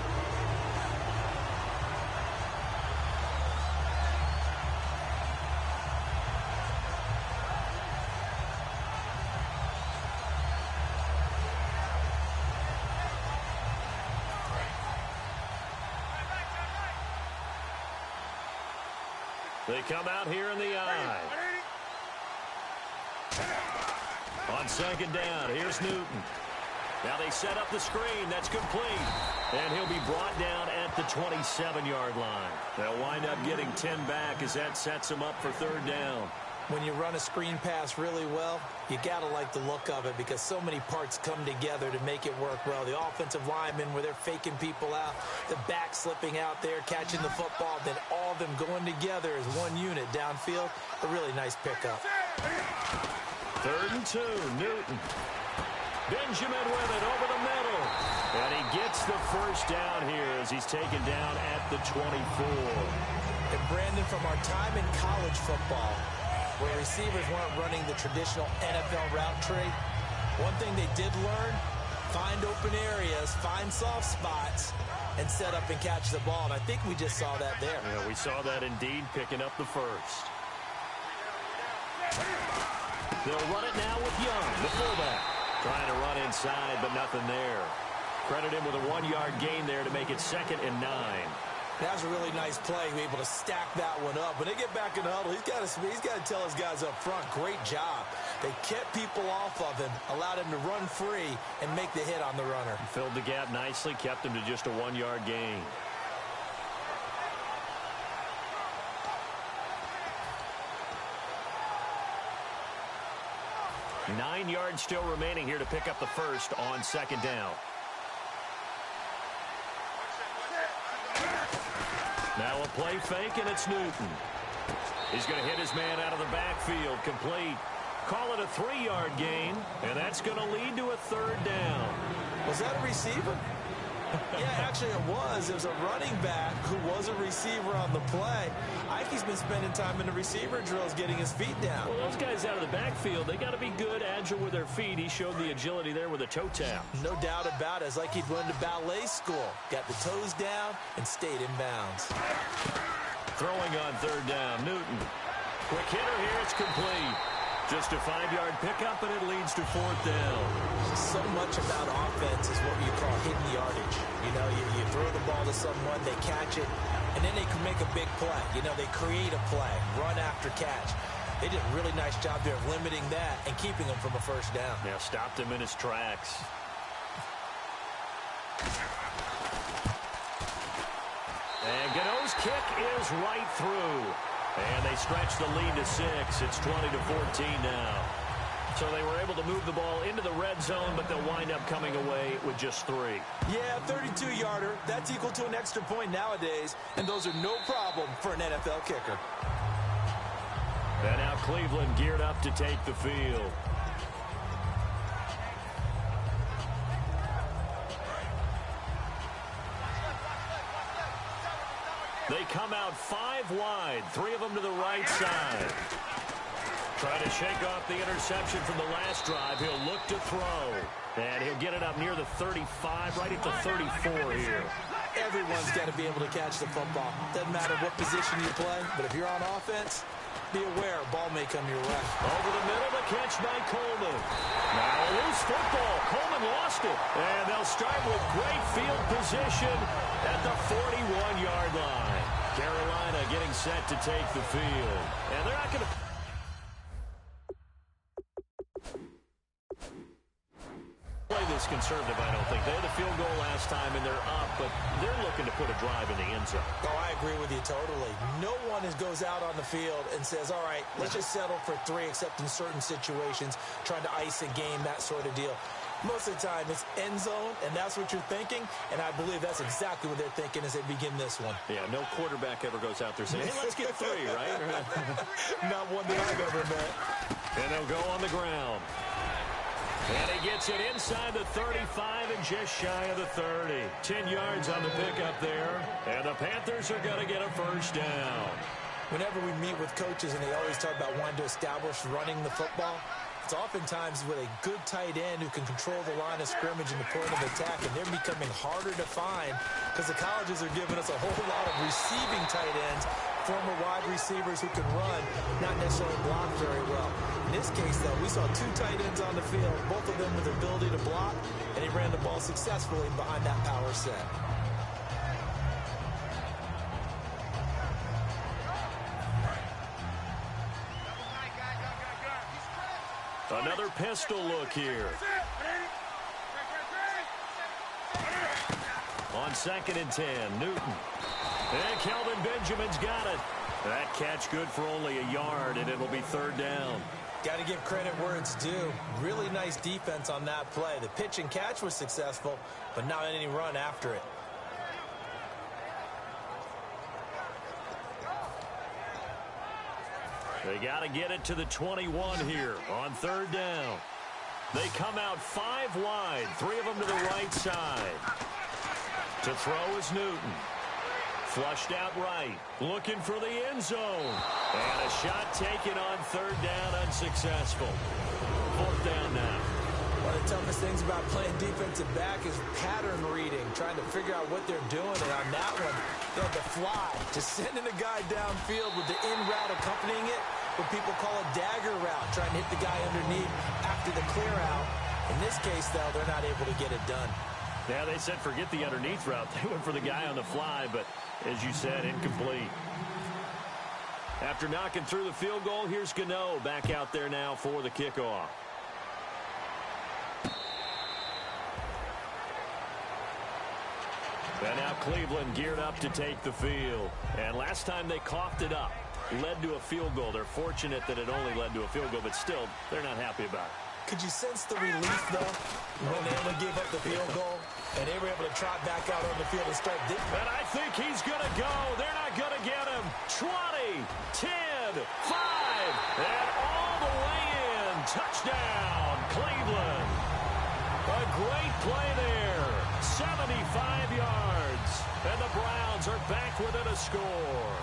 They come out here in the eye. On second down, here's Newton. Now they set up the screen. That's complete. And he'll be brought down at the 27-yard line. They'll wind up getting 10 back as that sets them up for third down. When you run a screen pass really well, you got to like the look of it because so many parts come together to make it work well. The offensive linemen, where they're faking people out, the back slipping out there, catching the football, then all of them going together as one unit downfield. A really nice pickup. 3rd and 2, Newton. Benjamin with it over the middle. And he gets the first down here as he's taken down at the 24. And Brandon, from our time in college football, where receivers weren't running the traditional NFL route tree, one thing they did learn, find open areas, find soft spots, and set up and catch the ball. And I think we just saw that there. Yeah, we saw that indeed, picking up the first. They'll run it now with Young, the fullback. Trying to run inside, but nothing there. Credit him with a 1-yard gain there to make it 2nd and 9. That was a really nice play, be able to stack that one up. When they get back in the huddle, he's got to tell his guys up front, great job. They kept people off of him, allowed him to run free and make the hit on the runner. Filled the gap nicely, kept him to just a 1-yard gain. Nine yards still remaining here to pick up the first on second down. Now a play fake, and it's Newton. He's going to hit his man out of the backfield, complete. Call it a 3-yard gain, and that's going to lead to a third down. Was that a receiver? Yeah, actually it was. It was a running back who was a receiver on the play. Ike's been spending time in the receiver drills getting his feet down. Well, those guys out of the backfield, they got to be good, agile with their feet. He showed the agility there with a toe tap. No doubt about it. It's like he'd run to ballet school. Got the toes down and stayed in bounds. Throwing on third down, Newton. Quick hitter here, it's complete. Just a 5-yard pickup, and it leads to fourth down. So much about offense is what you call hidden yardage. You know, you throw the ball to someone, they catch it, and then they can make a big play. You know, they create a play, run after catch. They did a really nice job there of limiting that and keeping him from a first down. Now stopped him in his tracks. And Gano's kick is right through. And they stretch the lead to 6. It's 20-14 now. So they were able to move the ball into the red zone, but they'll wind up coming away with just 3. Yeah, 32-yarder. That's equal to an extra point nowadays, and those are no problem for an NFL kicker. And now Cleveland geared up to take the field. They come out 5 wide, 3 of them to the right side. Trying to shake off the interception from the last drive. He'll look to throw. And he'll get it up near the 35, right at the 34 here. Everyone's got to be able to catch the football. Doesn't matter what position you play, but if you're on offense, be aware, ball may come your way. Over the middle, the catch by Coleman. Now a loose football. Coleman lost it. And they'll start with great field position at the 41-yard line. Carolina getting set to take the field. And they're not going to... this conservative, I don't think. They had the field goal last time, and they're up, but they're looking to put a drive in the end zone. Oh, I agree with you totally. No one goes out on the field and says, all right, let's just settle for 3, except in certain situations, trying to ice a game, that sort of deal. Most of the time, it's end zone, and that's what you're thinking, and I believe that's exactly what they're thinking as they begin this one. Yeah, no quarterback ever goes out there saying, hey, let's get 3, right? Not one that I've ever met. And they'll go on the ground. And he gets it inside the 35 and just shy of the 30. 10 yards on the pickup there, and the Panthers are going to get a first down. Whenever we meet with coaches and they always talk about wanting to establish running the football, it's oftentimes with a good tight end who can control the line of scrimmage and the point of attack, and they're becoming harder to find because the colleges are giving us a whole lot of receiving tight ends, former wide receivers who can run, not necessarily block very well. In this case, though, we saw 2 tight ends on the field, both of them with the ability to block, and he ran the ball successfully behind that power set. Another pistol look here. On 2nd and 10, Newton. And Kelvin Benjamin's got it. That catch good for only a yard, and it'll be 3rd down. Got to give credit where it's due. Really nice defense on that play. The pitch and catch was successful, but not any run after it. They got to get it to the 21 here on 3rd down. They come out 5 wide, 3 of them to the right side. To throw is Newton. Flushed out right, looking for the end zone. And a shot taken on 3rd down, unsuccessful. 4th down now. One of the toughest things about playing defensive back is pattern reading, trying to figure out what they're doing. And on that one, they had to fly, just sending a guy downfield with the in route accompanying it, what people call a dagger route, trying to hit the guy underneath after the clear out. In this case, though, they're not able to get it done. Yeah, they said forget the underneath route. They went for the guy on the fly, but as you said, incomplete. After knocking through the field goal, here's Gano back out there now for the kickoff. And now Cleveland geared up to take the field. And last time they coughed it up, led to a field goal. They're fortunate that it only led to a field goal, but still, they're not happy about it. Could you sense the relief, though, when they only gave up the field goal and they were able to trot back out on the field and start this? And I think he's going to go. They're not going to get him. 20, 10, 5, and all the way in. Touchdown, Cleveland. A great play there. 75 yards. And the Browns are back within a score.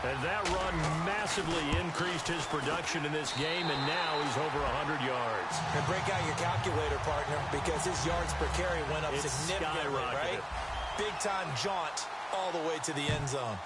And that run massively increased his production in this game, and now he's over 100 yards. And break out your calculator, partner, because his yards per carry went up significantly, right? Big-time jaunt all the way to the end zone.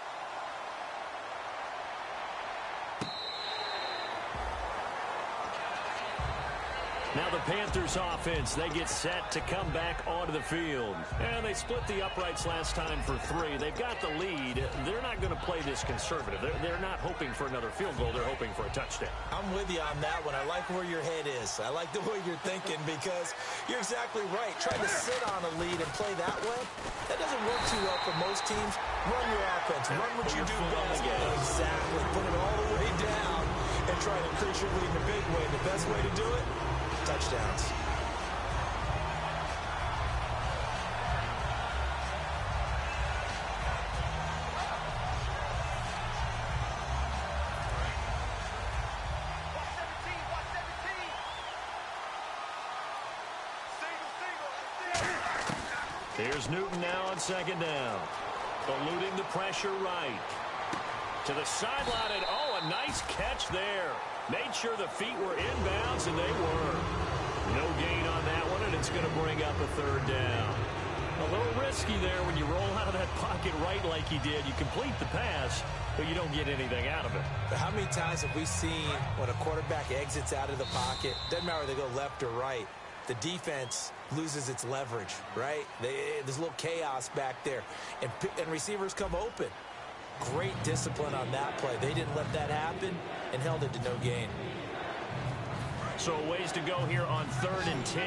Now the Panthers offense, they get set to come back onto the field. And they split the uprights last time for 3. They've got the lead. They're not going to play this conservative. They're not hoping for another field goal. They're hoping for a touchdown. I'm with you on that one. I like where your head is. I like the way you're thinking because you're exactly right. Trying to sit on a lead and play that way, that doesn't work too well for most teams. Run your offense. Run what you do best. Exactly. Put it all the way down and try to increase your lead in a big way. The best way to do it, touchdowns. Here's Newton now on 2nd down. Eluding the pressure right. To the sideline, and oh, a nice catch there. Made sure the feet were inbounds, and they were. No gain on that one, and it's going to bring up a 3rd down. A little risky there when you roll out of that pocket right like he did. You complete the pass, but you don't get anything out of it. But how many times have we seen when a quarterback exits out of the pocket, doesn't matter whether they go left or right, the defense loses its leverage, right? There's a little chaos back there, and receivers come open. Great discipline on that play. They didn't let that happen and held it to no gain. So a ways to go here on 3rd and 10.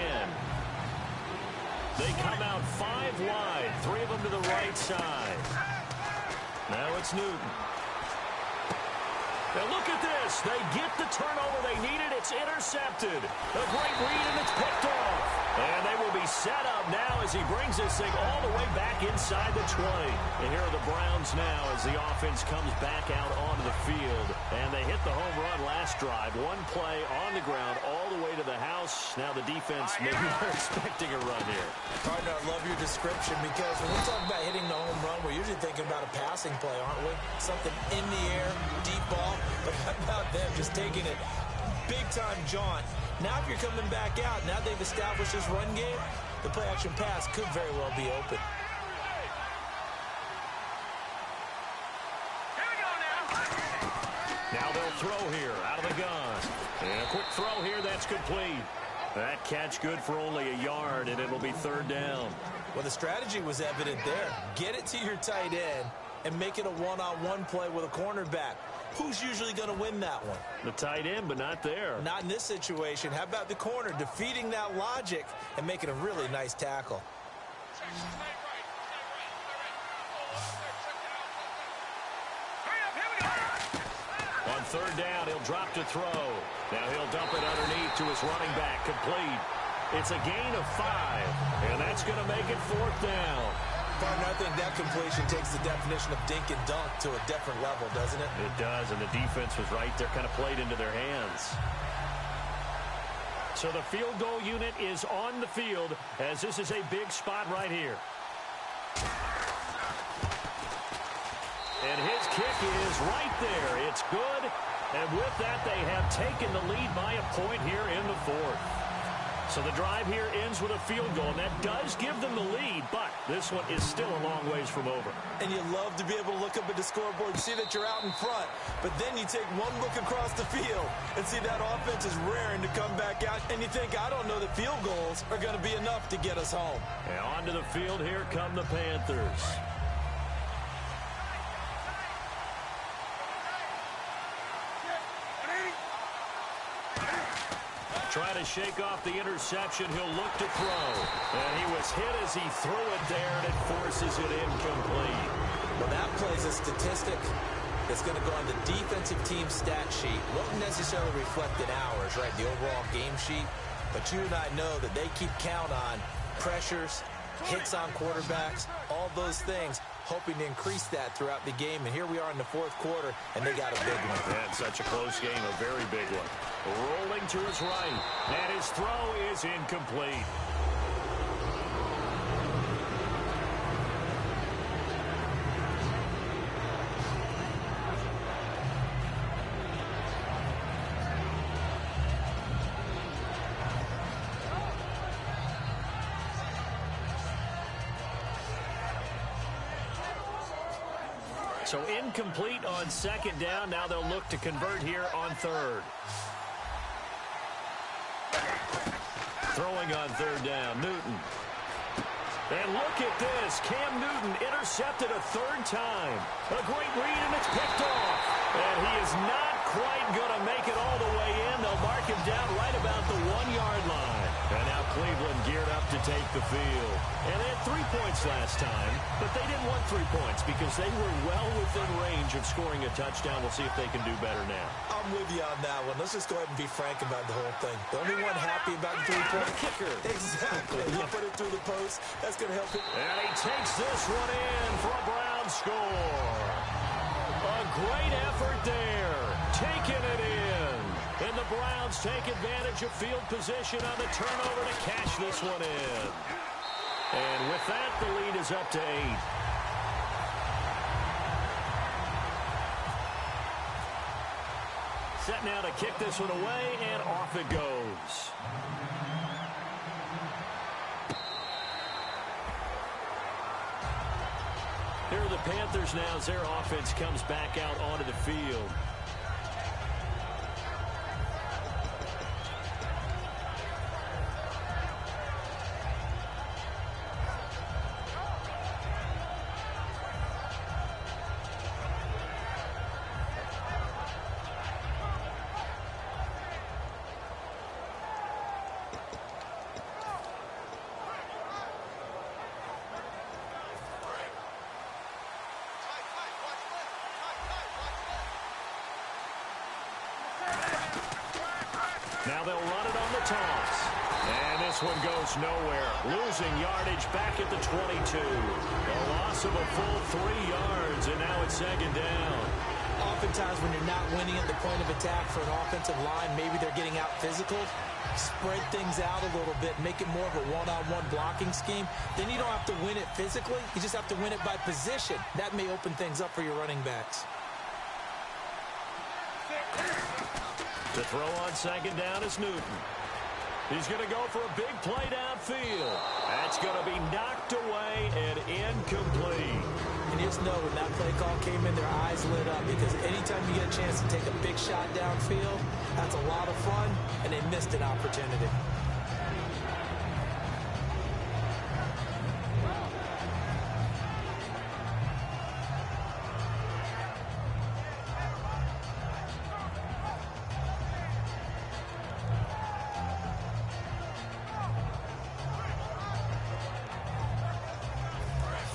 They come out 5 wide, 3 of them to the right side. Now it's Newton. Now look at this. They get the turnover they needed. It's intercepted. A great read, and it's picked off. And they will be set up now as he brings this thing all the way back inside the 20. And here are the Browns now as the offense comes back out onto the field. And they hit the home run last drive. One play on the ground all the way to the house. Now the defense, maybe they're expecting a run here. Partner, I love your description because when we talk about hitting the home run, we're usually thinking about a passing play, aren't we? Something in the air, deep ball. But how about them just taking it big-time jaunt? Now if you're coming back out, now they've established this run game, the play-action pass could very well be open. Now they'll throw here out of the gun. And a quick throw here, that's complete. That catch good for only a yard, and it'll be 3rd down. Well, the strategy was evident there. Get it to your tight end and make it a one-on-one play with a cornerback. Who's usually going to win that one? The tight end, but not there. Not in this situation. How about the corner defeating that logic and making a really nice tackle? On 3rd down, he'll drop to throw. Now he'll dump it underneath to his running back. Complete. It's a gain of 5, and that's going to make it 4th down. Partner, I think that completion takes the definition of dink and dunk to a different level, doesn't it? It does, and the defense was right there, kind of played into their hands. So the field goal unit is on the field as this is a big spot right here. And his kick is right there. It's good. And with that, they have taken the lead by a point here in the 4th. So the drive here ends with a field goal, and that does give them the lead, but this one is still a long ways from over. And you love to be able to look up at the scoreboard and see that you're out in front, but then you take one look across the field and see that offense is raring to come back out, and you think, I don't know that field goals are going to be enough to get us home. And onto the field, here come the Panthers. Try to shake off the interception. He'll look to throw. And he was hit as he threw it there, and it forces it incomplete. Well, that plays a statistic that's going to go on the defensive team stat sheet. Won't necessarily reflect in ours, right, the overall game sheet. But you and I know that they keep count on pressures, hits on quarterbacks, all those things, hoping to increase that throughout the game. And here we are in the 4th quarter, and they got a big one. That's such a close game, a very big one. Rolling to his right, and his throw is incomplete. So incomplete on 2nd down. Now they'll look to convert here on 3rd. Throwing on 3rd down, Newton. And look at this. Cam Newton intercepted a 3rd time. A great read, and it's picked off. And he is not quite going to make it all the way in. They'll mark him down right about the 1-yard line. And now Cleveland geared up to take the field. And they had 3 points last time, but they didn't want 3 points because they were well within range of scoring a touchdown. We'll see if they can do better now. I'm with you on that one. Let's just go ahead and be frank about the whole thing. The only one happy about the 3-point kicker. Exactly. You put it through the post. That's going to help him. And he takes this one in for a Brown score. A great effort there. Taking it in. And the Browns take advantage of field position on the turnover to cash this one in. And with that, the lead is up to 8. Set now to kick this one away, and off it goes. Here are the Panthers now as their offense comes back out onto the field. Now they'll run it on the toss. And this one goes nowhere. Losing yardage back at the 22. A loss of a full 3 yards, and now it's second down. Oftentimes when you're not winning at the point of attack for an offensive line, maybe they're getting out physical. Spread things out a little bit, make it more of a one-on-one blocking scheme. Then you don't have to win it physically. You just have to win it by position. That may open things up for your running backs. To throw on second down is Newton. He's going to go for a big play downfield. That's going to be knocked away and incomplete. And just know when that play call came in, their eyes lit up, because anytime you get a chance to take a big shot downfield, that's a lot of fun, and they missed an opportunity.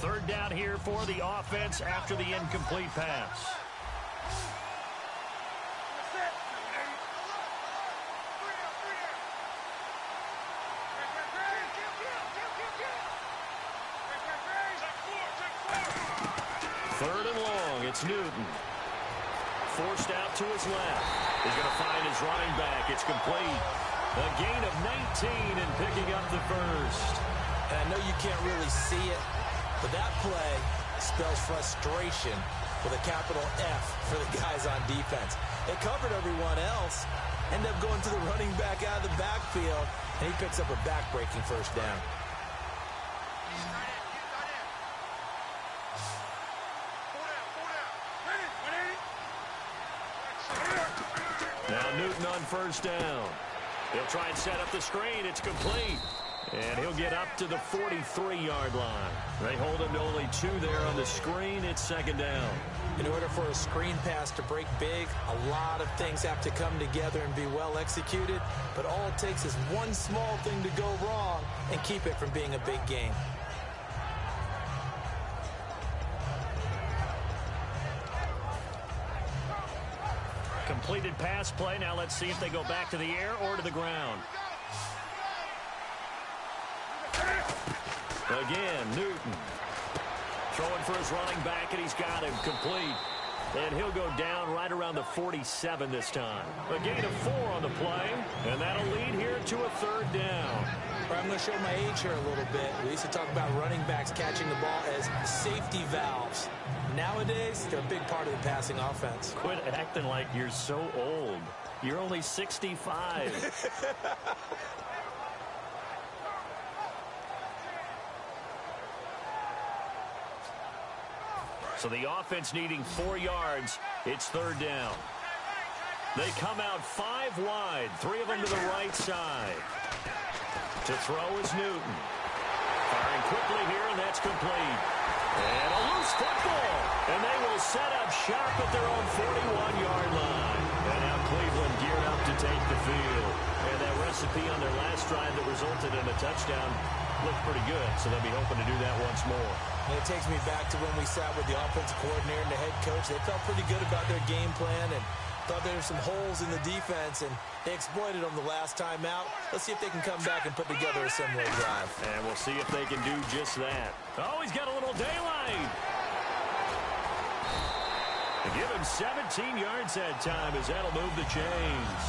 Third down here for the offense after the incomplete pass. Third and long, it's Newton. Forced out to his left. He's going to find his running back. It's complete. A gain of 19 and picking up the first. And I know you can't really see it, but that play spells frustration with a capital F for the guys on defense. They covered everyone else, end up going to the running back out of the backfield, and he picks up a back-breaking first down. Now Newton on first down. He'll try and set up the screen. It's complete. And he'll get up to the 43-yard line. They hold him to only 2 there on the screen. It's second down. In order for a screen pass to break big, a lot of things have to come together and be well executed. But all it takes is one small thing to go wrong and keep it from being a big gain. Completed pass play. Now let's see if they go back to the air or to the ground. Again, Newton throwing for his running back, and he's got him complete. And he'll go down right around the 47 this time. A gain of 4 on the play, and that'll lead here to a third down. I'm going to show my age here a little bit. We used to talk about running backs catching the ball as safety valves. Nowadays, they're a big part of the passing offense. Quit acting like you're so old. You're only 65. So the offense needing 4 yards. It's third down. They come out 5 wide, 3 of them to the right side. To throw is Newton. Firing quickly here, and that's complete. And a loose football. And they will set up shop at their own 41-yard line. And now Cleveland geared up to take the field. And that recipe on their last drive that resulted in a touchdown looked pretty good, so they'll be hoping to do that once more. And it takes me back to when we sat with the offensive coordinator and the head coach. They felt pretty good about their game plan and thought there were some holes in the defense, and they exploited them the last time out. Let's see if they can come back and put together a similar drive. And we'll see if they can do just that. Oh, he's got a little daylight. Give him 17 yards that time, as that'll move the chains.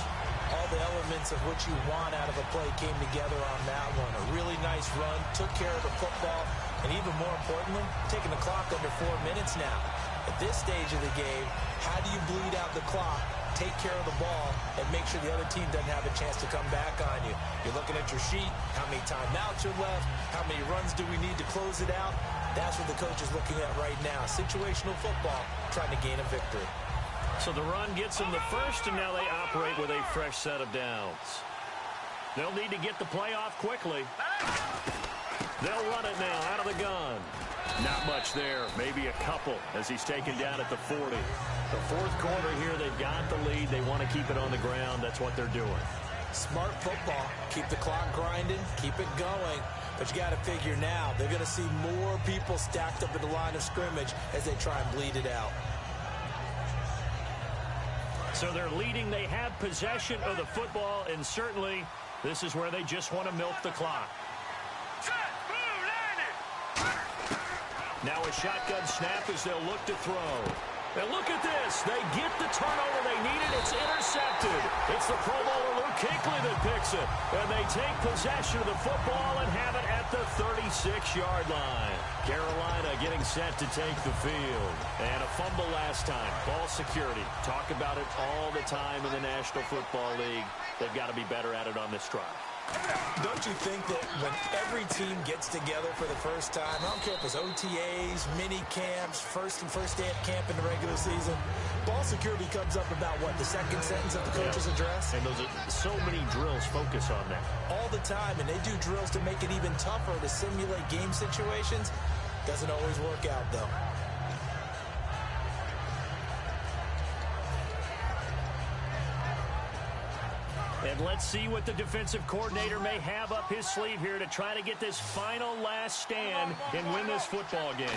All the elements of what you want out of a play came together on that one. A really nice run, took care of the football, and even more importantly, taking the clock under 4 minutes now. At this stage of the game, how do you bleed out the clock, take care of the ball, and make sure the other team doesn't have a chance to come back on you? You're looking at your sheet, how many timeouts are left, how many runs do we need to close it out? That's what the coach is looking at right now. Situational football, trying to gain a victory. So the run gets them the first, and now they operate with a fresh set of downs. They'll need to get the play off quickly. They'll run it now out of the gun. Not much there, maybe a couple, as he's taken down at the 40. The fourth quarter here, they've got the lead. They want to keep it on the ground. That's what they're doing. Smart football. Keep the clock grinding, keep it going. But you got to figure now, they're going to see more people stacked up at the line of scrimmage as they try and bleed it out. So they're leading. They have possession of the football, and certainly this is where they just want to milk the clock. Now a shotgun snap as they'll look to throw. And look at this. They get the turnover they needed. It's intercepted. It's the Pro Bowler Luke Kuechly that picks it. And they take possession of the football and have it at the 36-yard line. Carolina getting set to take the field. And a fumble last time. Ball security. Talk about it all the time in the National Football League. They've got to be better at it on this drive. Don't you think that when every team gets together for the first time, I don't care if it's OTAs, mini camps, first day at camp in the regular season, ball security comes up about, what, the second sentence of the coach's address? And those are so many drills focus on that. All the time, and they do drills to make it even tougher to simulate game situations. Doesn't always work out, though. And let's see what the defensive coordinator may have up his sleeve here to try to get this final last stand and win this football game.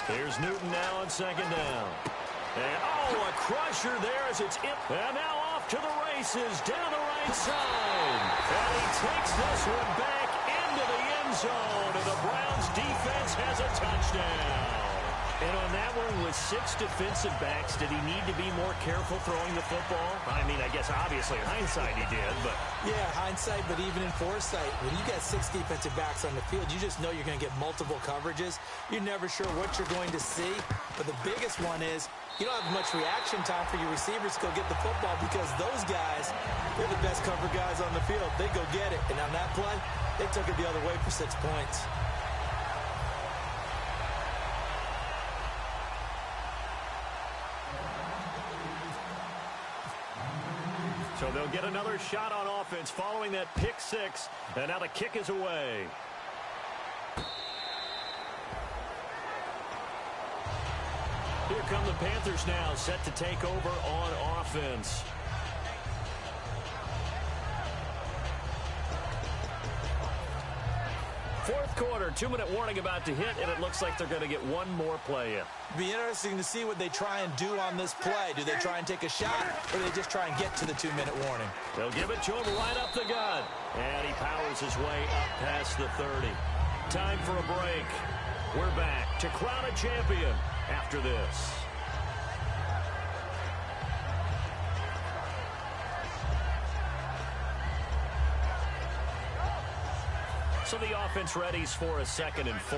Here's Newton now on second down. And, a crusher there as it's in. And now off to the races down the right side. And he takes this one back into the end zone. And the Browns defense has a touchdown. And on that one, with 6 defensive backs, did he need to be more careful throwing the football? I mean, I guess obviously in hindsight he did, but... Yeah, hindsight, but even in foresight, when you got 6 defensive backs on the field, you just know you're going to get multiple coverages. You're never sure what you're going to see. But the biggest one is you don't have much reaction time for your receivers to go get the football because those guys, they're the best cover guys on the field. They go get it. And on that play, they took it the other way for 6 points. So they'll get another shot on offense following that pick 6. And now the kick is away. Here come the Panthers now, set to take over on offense. Fourth quarter, 2-minute warning about to hit, and it looks like they're going to get one more play in. It'll be interesting to see what they try and do on this play. Do they try and take a shot, or do they just try and get to the 2-minute warning? They'll give it to him right up the gut. And he powers his way up past the 30. Time for a break. We're back to crown a champion after this. So the offense readies for a 2nd and 4.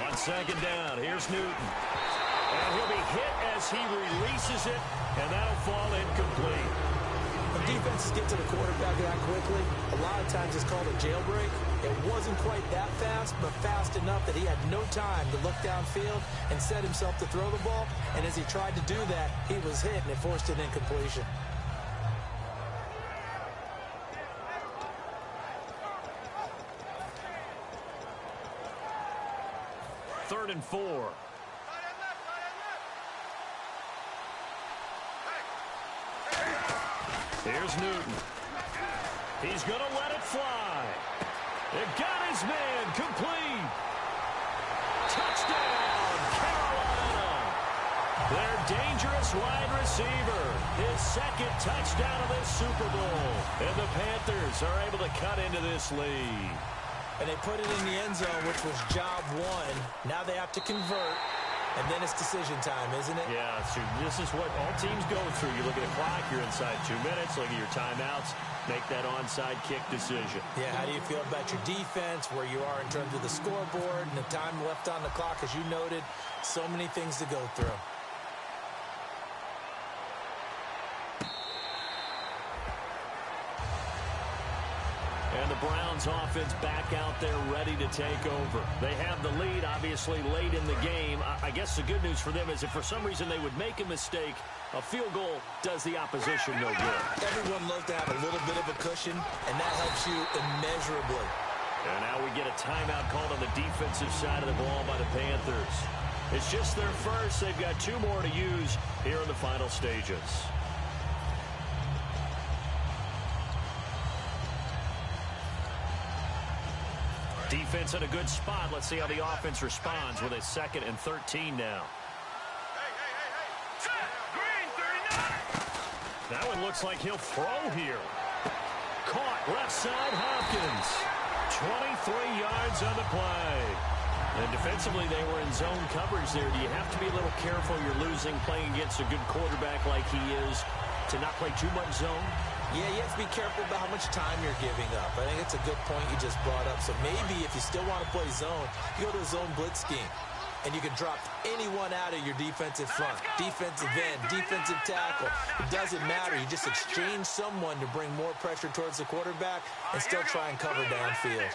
On second down, here's Newton. And he'll be hit as he releases it, and that'll fall incomplete. When defenses get to the quarterback that quickly, a lot of times it's called a jailbreak. It wasn't quite that fast, but fast enough that he had no time to look downfield and set himself to throw the ball. And as he tried to do that, he was hit, and it forced an incompletion. Third and 4. Here's Newton. He's going to let it fly. It got his man complete. Touchdown, Carolina. Their dangerous wide receiver. His 2nd touchdown of this Super Bowl. And the Panthers are able to cut into this lead. And they put it in the end zone, which was job 1. Now they have to convert, and then it's decision time, isn't it? Yeah, so this is what all teams go through. You look at the clock, you're inside 2 minutes, look at your timeouts, make that onside kick decision. Yeah, how do you feel about your defense, where you are in terms of the scoreboard, and the time left on the clock, as you noted, so many things to go through. And the Browns offense back out there ready to take over. They have the lead, obviously, late in the game. I guess the good news for them is if for some reason they would make a mistake, a field goal does the opposition no good. Everyone loves to have a little bit of a cushion, and that helps you immeasurably. And now we get a timeout called on the defensive side of the ball by the Panthers. It's just their first. They've got 2 more to use here in the final stages. Defense in a good spot. Let's see how the offense responds with a 2nd and 13 now. That one looks like he'll throw here. Caught left side, Hopkins. 23 yards on the play. And defensively, they were in zone coverage there. Do you have to be a little careful? You're losing playing against a good quarterback like he is to not play too much zone? Yeah, you have to be careful about how much time you're giving up. I think it's a good point you just brought up. So maybe if you still want to play zone, you go to a zone blitz scheme. And you can drop anyone out of your defensive front, defensive end, defensive tackle. It doesn't matter. You just exchange someone to bring more pressure towards the quarterback and still try and cover downfield.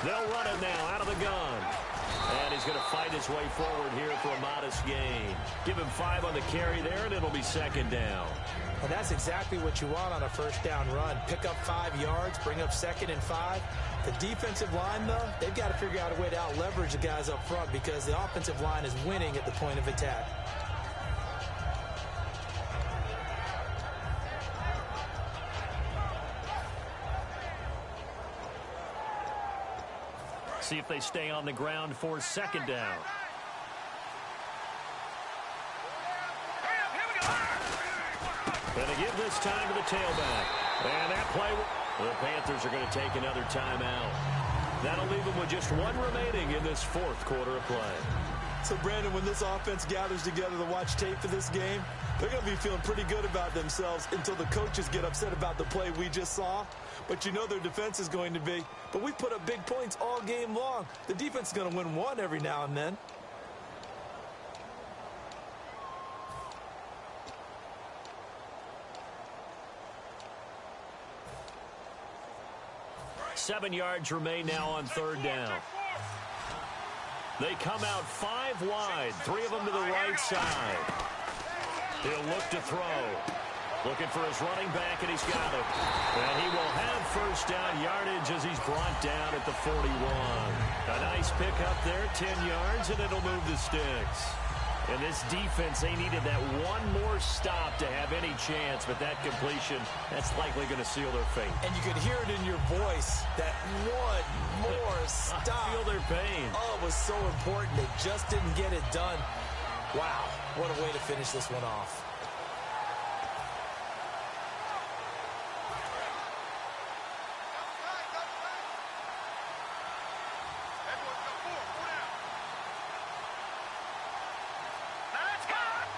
They'll run it now out of the gun. And he's going to fight his way forward here for a modest gain. Give him 5 on the carry there, and it'll be 2nd down. And that's exactly what you want on a 1st down run. Pick up 5 yards, bring up 2nd and 5. The defensive line, though, they've got to figure out a way to out-leverage the guys up front because the offensive line is winning at the point of attack. See if they stay on the ground for 2nd down. Gonna give this time to the tailback. And that play, the Panthers are going to take another timeout. That'll leave them with just 1 remaining in this 4th quarter of play. So, Brandon, when this offense gathers together to watch tape for this game, they're going to be feeling pretty good about themselves until the coaches get upset about the play we just saw. But you know their defense is going to be. But we put up big points all game long. The defense is going to win one every now and then. Seven yards remain now on 3rd down. They come out 5 wide, 3 of them to the right side. He'll look to throw. Looking for his running back, and he's got it. And he will have 1st down yardage as he's brought down at the 41. A nice pick up there, 10 yards, and it'll move the sticks. And this defense, they needed that 1 more stop to have any chance, but that completion, that's likely going to seal their fate. And you could hear it in your voice, that 1 more stop. I feel their pain. Oh, it was so important. They just didn't get it done. Wow, what a way to finish this one off.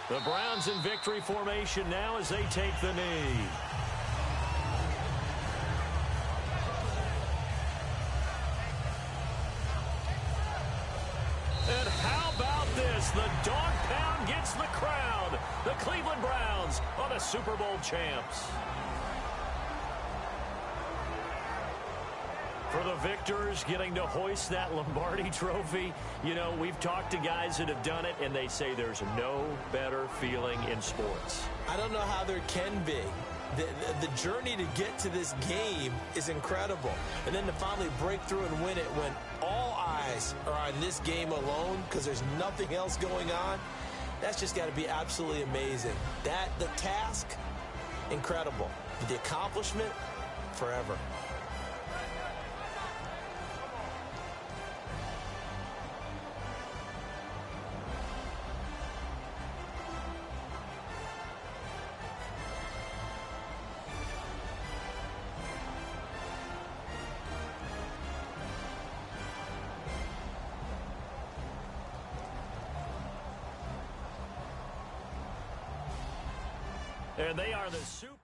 The Browns in victory formation now as they take the knee. And how about this? The dog pound gets the crowd. The Cleveland Browns are the Super Bowl champs. For the victors, getting to hoist that Lombardi trophy, you know, we've talked to guys that have done it, and they say there's no better feeling in sports. I don't know how there can be. The journey to get to this game is incredible. And then to finally break through and win it when all eyes are on this game alone because there's nothing else going on, that's just got to be absolutely amazing. The task, incredible. The accomplishment, forever. And they are the Super